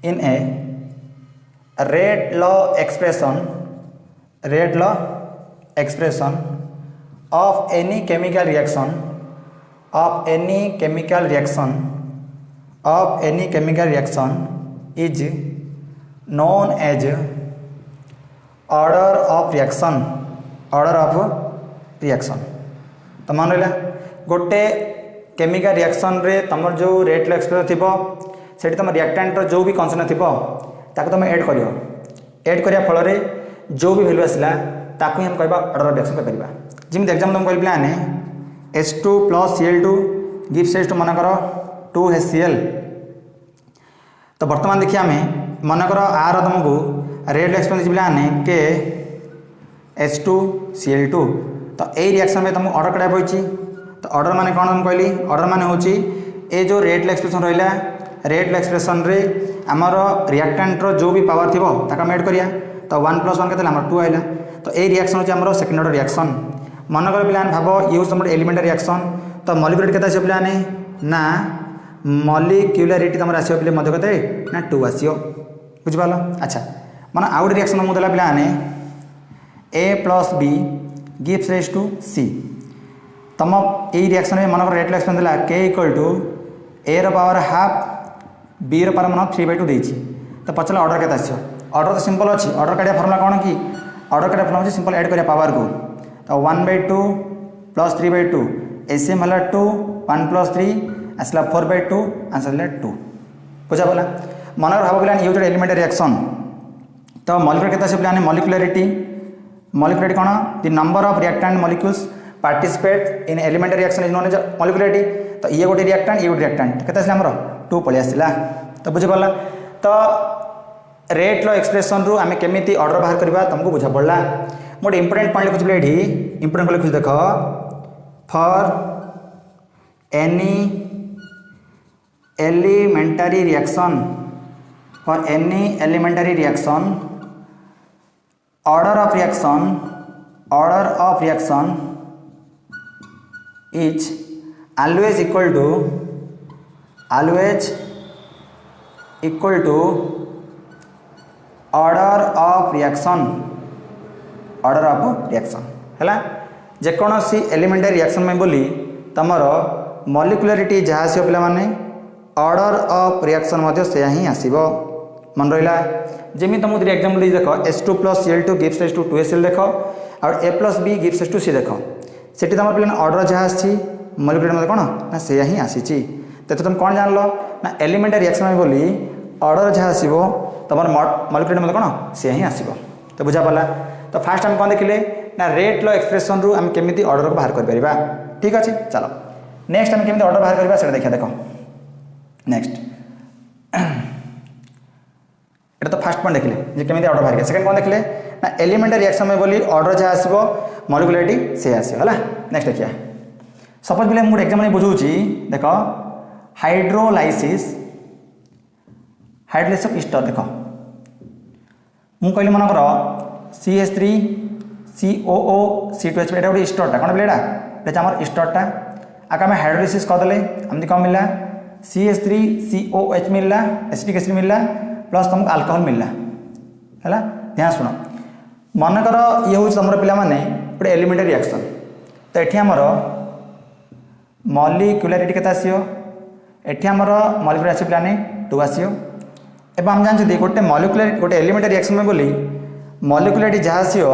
in a rate law expression of any chemical reaction is known as order of reaction तो मान रहा गोटे chemical reaction रे तुम जो rate लो expression थी से तुम रिएक्टेंट जो भी कन्सेंट्रेशन थी तुम ऐड करा फल जो भी वैल्यू आसला ताकू हम कहवा ऑर्डर ऑफ रिएक्शन कह जमी एग्जाम तुम कहली प्लान H2 plus Cl2 gives rise to मनकर 2HCl तो बर्तमान देखिए आम मनकर आर तुमको रेट एक्सप्रेशन प्लान के H2Cl2 तो यही रिएक्शन में तुमको ऑर्डर करा पड़ी तो ऑर्डर माने कौन तुम कहली ऑर्डर माने होची ए जो रेट एक्सप्रेशन रहा रेट एक्सप्रेशन रे आमर रिएक्टेंट रो जो भी पावर थी ताक ऐड करिया तो 1 + 1 के 2 आइला तो ये रिएक्शन होची आमर सेकेंड ऑर्डर रिएक्शन मन कर प्लान भाव यूज तुम एलिमेंटरी रिएक्शन तो मॉलिक्यूलर केते आसी प्लान ना मॉलिक्यूलरिटी तुम आसी प्ले मध्य केते ना 2 आसीओ बुझ पालो अच्छा मन आउट रिएक्शन मु देला प्लान A + B gives rise to C तुम यही रिएक्शन में मन रेट एक्सप्रेशन देला K = A power half B power मन 3/2 देछि तो पचला ऑर्डर केते आछो ऑर्डर तो सिंपल अच्छी ऑर्डर काटिया फॉर्मूला कौन कि ऑर्डर काटिया फॉर्मूला सिंपल ऐड करिया पावर को तो 1/2 + 3/2 एसएम हला 2 1 + 3 आसला 4/2 आंसर ले 2 बुझा बोला मन भाव प्लान ये जो एलिमेंटरी रिएक्शन तो मॉलिक्यूलर केते आछो प्लान मॉलिक्यूलरिटी कौन the number of reactant molecules participate in elementary reaction is known as molecularity तो ये गोटे रिएक्टेंट ये गोटे रिएक्टेंट केते आसला हमर 2 पळि आसला तो बुझि पड़ला तो रेट लो एक्सप्रेशन रु आमे केमिति ऑर्डर बाहर करबा तुमको बुझा पड़ला मोटे इंपोर्टेंट पॉइंट लिखुछ एठी इंपोर्टेंट पॉइंट लिखुछ देखो for any elementary reaction order of reaction is always equal to order of reaction है जेकोसी एलिमेंटरी रिएक्शन में बोली तमर मॉलिक्यूलरिटी जहाँ आसो पे ऑर्डर ऑफ रिएक्शन से ही आसो मन रहा जमी तुम एग्जाम्पल देख H2 + Cl2 gives rise to 2HCl देख और A + B gives rise to C देख से तुम पे ऑर्डर जहाँ आसी मॉलिक्यूलर कौन ना से ही आसी तो तुम कौन जान लो ना एलिमेंटरी रिएक्शन में बोली ऑर्डर जहाँ आसो तुम मॉलिक्यूलर कौन से ही आसो तो बुझा पड़ा तो फास्ट आम कौन देखिले ना रेट लो एक्सप्रेशन रु आम केमी ऑर्डर को बाहर कर ठीक अच्छे चलो नेक्स्ट आम केमी ऑर्डर बाहर करवा से देखा देख नेक्स्ट ये तो फास्ट पॉइंट देखिले जे केमी ऑर्डर बाहर सेकंड कौन देखिले ना एलिमेंटरी रिएक्शन में बोली ऑर्डर जहाँ आसो मॉलिक्यूलरिटी से आसो है नेक्स्ट देखिए सपोज बोले मुझे एग्जाम में बुझाऊँगी देख हाइड्रोलाइसिस ऑफ ईस्टर देख मुझे कहली मनकर CH3 COO C2H ये गोटे ईस्टरटा कौन बोले ये आम ईस्टरटा आगे आम हाइड्रोलाइसिस करदे आमती कौन मिलला CH3 COH मिलला एसिटिक एसिड मिलला प्लस तुमको अल्कोहल मिलला है ध्यान शुण मनकर ये हूँ तुम पे गोटे एलिमेंटरी रिएक्शन तो ये आमर मॉलिक्यूलरिटी केते आसियो एठी आमर मॉलिक्यूलर आसी प्लाने 2 आसियो एवं हम जानते गोटे मॉलिक्यूलर गोटे एलिमेंटरी रिएक्शन में बोली मॉलिक्यूलरिटी जहाँ आसियो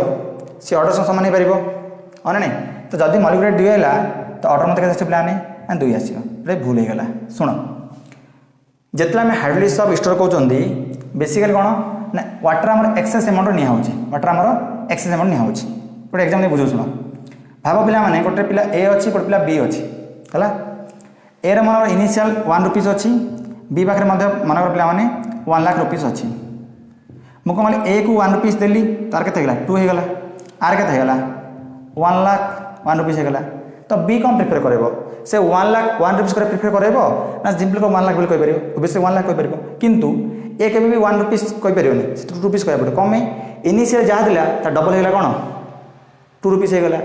सी ऑर्डर समान हो पार हाँ नहीं तो जदि मॉलिक्यूलर 2 है तो ऑर्डर मत के प्लाने 2 आसियो ये भूल होगा शुण जिते आम हाइड्रोलिसिस ऑफ स्टोर कहते बेसिकली कौन ना वाटर आम एक्सेस अमाउंट निया वाटर आम एक्सेस अमाउंट निया गोटे एग्जाम बुझे शुण भाव पिला माने गोटे पिला ए अच्छी गोटे पिला बी अच्छी है ए मन इनिशियल 1 रुपीज अच्छी बी पाखे मनकर पिला 1 लाख रुपीज अच्छी मुझे कौन ए को 1 रुपीज देली तार के 2 होगा आर के 1 लाख 1 रुपीज होगा तो बी कौन प्रिफर कर से 1 लाख 1 रुपीज प्रिफर कर ना सिंपल को 1 लाख बोली कहीपर ओबियसली 1 लाख कहीपर किंतु ए के भी 1 रुपीज कहीपर 2 रुपीज कह पड़े कम इनिशियल जहाँ था डबल होगा कौन 2 रुपीज होगा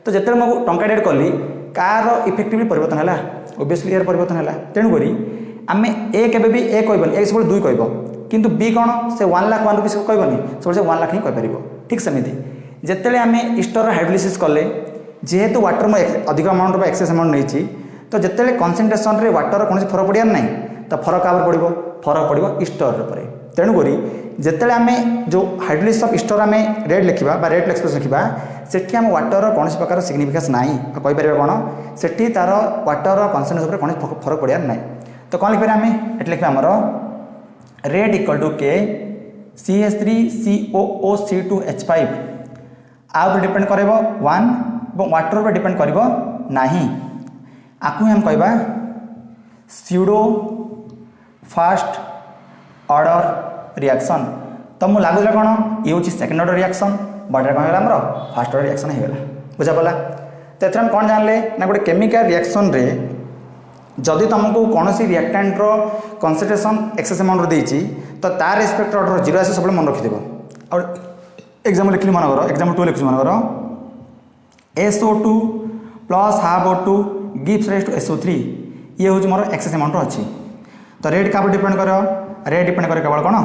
तो जिते मुझे टंका डेट कली कार इफेक्टिवली परिवर्तन है ओबियसली यार परिवर्तन है तेणुक आम ए के भी ए कहबनी ए सब 2 कह किंतु बी कौन से 1 लाख 1 रुपीज कहबनी सब से 1 लाख ही कहीपर ठीक सेमती जिते आम स्टोर हाइड्रोलिसिस कले जेहेतु वाटर में अधिक अमाउंट एक्सेस अमाउंट नहीं तो जिते कनसेंट्रेशन रे वाटर कौन फरक पड़ार ना तो फरक क्या पड़ो फरक पड़ो स्टोर पर तेणुक जिते आम जो हाइड्रोलिसिस ऑफ स्टोर आम रेट लिखा रेट एक्सप्रेस लिखा सेठी आम वाटर कौन प्रकार सिग्निफिकेंस ना कहीपर कौन से तार वाटर कनसेंट्रेशन कौन फरक पड़ार ना तो कौन लिखा आम ये लिखा आमर रेट इक्वल टू के CH3COOC2H5 आप डिपेंड कर 1 वाटर पर डिपेंड कर नहीं आपको हम कहवा स्यूडो फास्ट ऑर्डर रिएक्शन तो मुझे लगुला कौन ये हूँ सेकेंड ऑर्डर रिएक्शन बट कौन है फास्ट ऑर्डर रिएक्शन होगा बुझा पड़ा तो ये कौन जानले ना गोटे केमिकल रिएक्शन रे जदि तुमको कौन सी रिएक्टेंट रो कनसेंट्रेशन एक्सेस अमाउंट देती तो तार रेस्पेक्ट ऑर्डर 0 आसे सब मन रखिदेव और एग्जाम लिखली मन कर एग्जाम 2 लिखुँ मन कर SO2 plus half O2 gives rise to SO3 ये हूँ मोर एक्सेस अमाउंट अच्छी तो रेट क्या डिपेंड कर रेट डिपेंड कर केवल कौन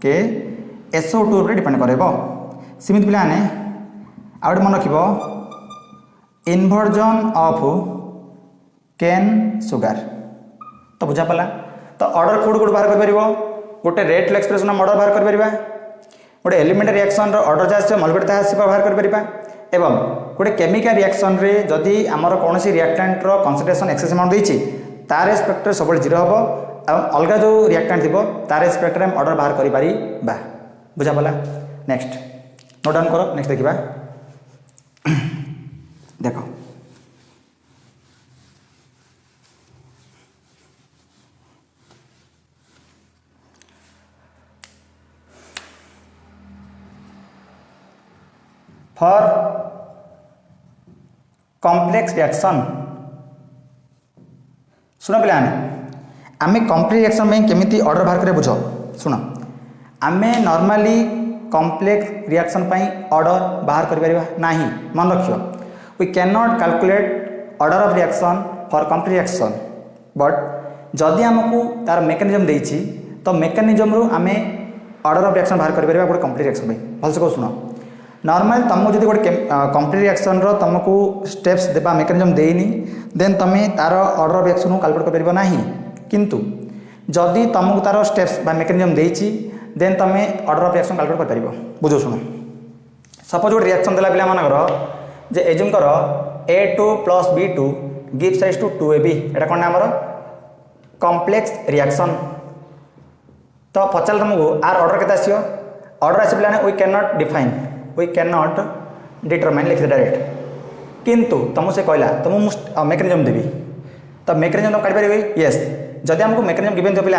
के SO2 पर डिपेंड कर सीमित पिलाने आउट मन रख इनवर्जन ऑफ केन सुगार तो बुझा पड़ा तो ऑर्डर कौट कौट बाहर कर गोटे रेट एक्सप्रेशन ऑर्डर बाहर कर गोटे एलिमेंटरी रिएक्शन ऑर्डर जहाँ मॉलिक्यूलर ताहा बाहर कर एवं गोटे केमिकल रिएक्शन रे जदि आमर कौन रिएक्टेंट कनसेंट्रेशन एक्सेस अमाउंट देती तार रेस्पेक्ट सब 0 हम और अलग जो रिएक्टेंट थी तार रेस्पेक्ट में ऑर्डर बाहर कर बुझा पड़ा नेक्स्ट नोट डाउन करो नेक्स्ट देखा देख फॉर कॉम्प्लेक्स रिएक्शन शुण पे आम कॉम्प्लेक्स रिएक्शन में केमिति ऑर्डर बाहर कर बुझ शुण आम नॉर्मली कॉम्प्लेक्स रिएक्शन ऑर्डर बाहर कर मन रख we can not calculate order of reaction for complex reaction but जदि आमको तार मेकानिज्म देछि तो मेकानिज्म रु आम ऑर्डर ऑफ रिएक्शन बाहर कर गोटे कॉम्प्लेक्स रिएक्शन भलसे कह शुण नॉर्मल तुमको जब गोटे कम्प्लीट रिएक्शन तुमको स्टेप्स देवा मेकानिज्म देनी देन तुम तार ऑर्डर ऑफ रिएक्शन को कैलकुलेट कर नहीं किंतु जदि तुमको तार स्टेप्स बा मेकानिज्म देती देन तुम ऑर्डर ऑफ रिएक्शन कैलकुलेट कर बुझ शुण सपोज गोटे रिएक्शन देला पिला मानकर जे एज्यूम कर A2 plus B2 gives rise to 2AB एटा कौन आमर कॉम्प्लेक्स रिएक्शन तो पचार तुमको आर ऑर्डर के ऑर्डर आस पे we can not define we can not determine लिखिदे डायरेक्ट किंतु तुमको से कहला तुम मेकानिज्म देवी तो मेकानिज्म तुम काढ़ी येस जदि आमको मेकानिज्म गिवन थो पे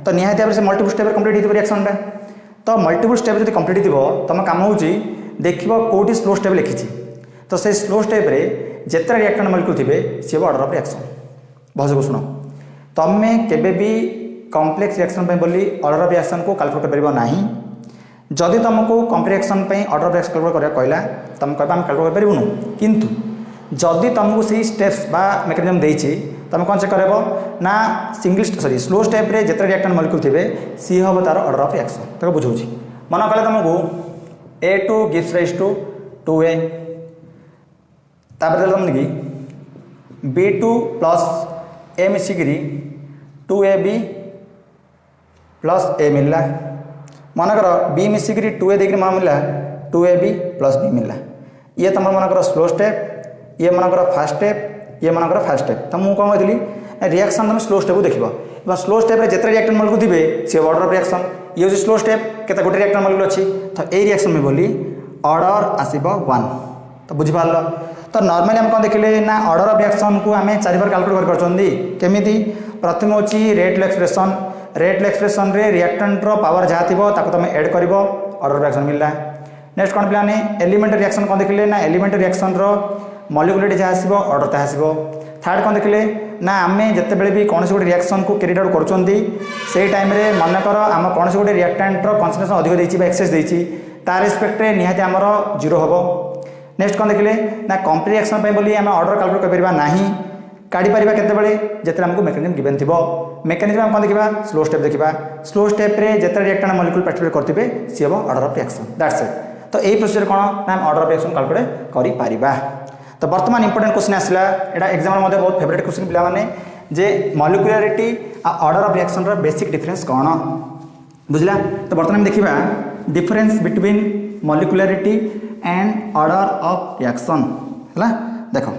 तो निहाती भाव से मल्टीपल स्टेप कंप्लीट हो रिएक्शन तो मल्टीपल स्टेप जब कंप्लीट हो तुम काम हो देख कौटी स्लो स्टेप लिखी तो से स्लो स्टेप जिते रिएक्टेंट मॉलिक्यूल थे सी ऑर्डर ऑफ रिएक्शन भलसे को शुण तुम्हें केबे भी कॉम्प्लेक्स रिएक्शन बोली ऑर्डर ऑफ रिएक्शन को कैलकुलेट कर नहीं जदि तुमको complex reaction order of reaction calculate करला तुम कह कैलकुलेट कर पारूँ किंतु जदि तुमको सी स्टेप्स बा मेकानिज्म देती तुम कौन चेक कर ना सिंगल सॉरी स्लो स्टेप रे जिते रिएक्टेंट मॉलिक्यूल थे सी हम तार ऑर्डर ऑफ रिएक्शन तक बुझाऊँ मन कले तुमको A2 gives rise to 2A तापर तुम कि B2 प्लस ए मिसिकी 2AB प्लस ए मिलला मनकर B मिसिकी 2A देखिए मन मिलला 2AB प्लस B मिलला ये तुम मनकर स्लो स्टेप ये मनकर फास्ट स्टेप ये मनकर फास्ट स्टेप तो मुझे कौन कहती रिएक्शन तुम स्लो स्टेप देखो स्लो स्टेप जिते रिएक्टेंट मॉलिक्यूल थे सी ऑर्डर ऑफ रिएक्शन ये हूँ स्लो स्टेप केते गोटे रिएक्टेंट मॉलिक्यूल अच्छी तो ये रिएक्शन में बोली ऑर्डर आसब 1 तो बुझिपार तो नॉर्मली हम कौन देखिले ना ऑर्डर ऑफ रिएक्शन को आम 4 बार कैलकुलेट कर केमी प्रथम हूँ रेट एक्सप्रेशन रे रिएक्टेंट रो पावर जहाँ थी तुम एड कर ऑर्डर रिएक्शन मिलला नेक्स्ट कौन पे एलिमेंटरी रिएक्शन कौन देखिले ना एलिमेंटरी रिएक्शन रो मॉलिक्यूलरिटी जहाँ आसब ऑर्डर ता आसब थर्ड कौन देखिले ना आम जिते बड़े भी कौन गोटे रिएक्शन को कैरी आउट कर टाइम मनकर आम कौन गोटे रिएक्टेंट कनसेंट्रेशन अधिक देती एक्सेस देती तार रिस्पेक्ट में निहाती आमर 0 हम नेक्स्ट कौन देखिले ना कंप्लीट रिएक्शन बोली आम ऑर्डर कैलकुलेट कर ना काढ़ी पार केतबे जिते आमको मेकानिज्म गिवन थी मेकानिज्म आम कौन देखा स्लो स्टेप देखा स्लो स्टेप रे जिते रिएक्टेंट मॉलिक्यूल पार्टिसिपेट करते सी हम order of reaction that's it तो यही प्रोसीजर कौन ना ऑर्डर ऑफ रिएक्शन कैलकुलेट कर तो बर्तमान इंपोर्टेंट क्वेश्चन आसला एटा एग्जाम में बहुत फेवरेट क्वेश्चन पिला माने जे मॉलिक्यूलरिटी आ ऑर्डर ऑफ रिएक्शन रो बेसिक डिफरेंस कौन बुझला तो बर्तमान देखिबा difference between molecularity and order of reaction हला देखो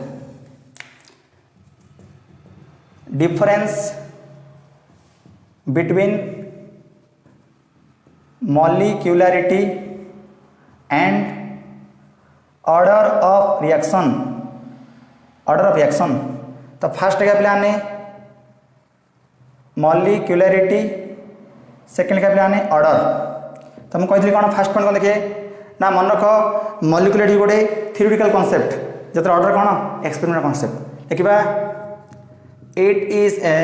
difference between molecularity and order of reaction तो फास्ट क्या प्लान मॉलिक्यूलरिटी सेकेंड क्या प्लान ऑर्डर तो मुझे कही कौन फास्ट पॉइंट कौन देखिए ना मन रख मॉलिक्यूलरिटी गोटे थ्योरेटिकल कॉन्सेप्ट जो ऑर्डर कौन एक्सपेरिमेंटल कॉन्सेप्ट देखिए it is a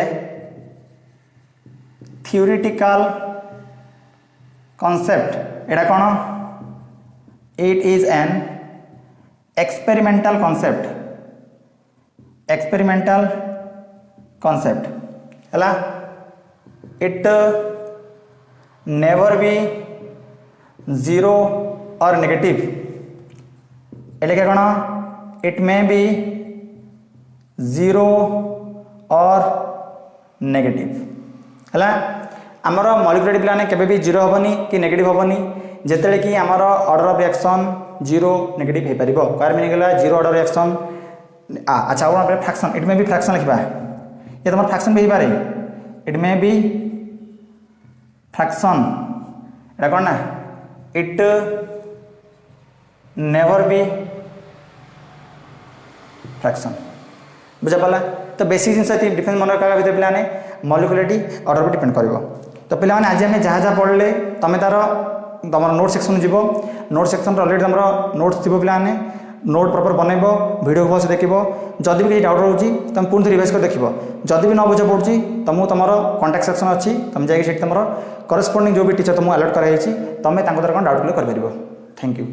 theoretical concept एटा कौन it is an experimental concept हला it never be zero or negative एले क्या कौन it may be zero or negative हला आमर मॉलिक्यूलरिटी प्लान केबे भी जीरो हेनी कि नेगेटिव हेनी जिते कि आमर order of reaction zero negative हो पार कह मीनिंग जीरो ऑर्डर रिएक्शन अच्छा और fraction it may be fraction लिखा ये तुम फ्रैक्शन भी हो पारे इट मे बी फ्रैक्शन एटा कौन ना इट नेवर बी फ्रैक्शन बुझा पाला तो बेसिक जिन डिफेंस मन रखा भर पे मॉलिक्यूलरिटी ऑर्डर पर डिपेंड कर तो पे आज आम जहाँ जहाँ पढ़ले तुम तार तुम नोट सेक्शन जीव नोट सेक्शन अलरेडी तुम नोट्स थी पे नोट प्रॉपर बनइब वीडियो भलसे देख जदि भी किसी डाउट रोचे तुम पुणी रिवाइज कर देख जदि भी न बुझा पड़ी तुमको तुम कॉन्टैक्ट सेक्शन अच्छी तुम जाकि तुम करस्पोंडिंग जो भी टीचर तुमको अलर्ट कराई तुम द्वारा कौन डाउट क्लियर कर थैंक यू।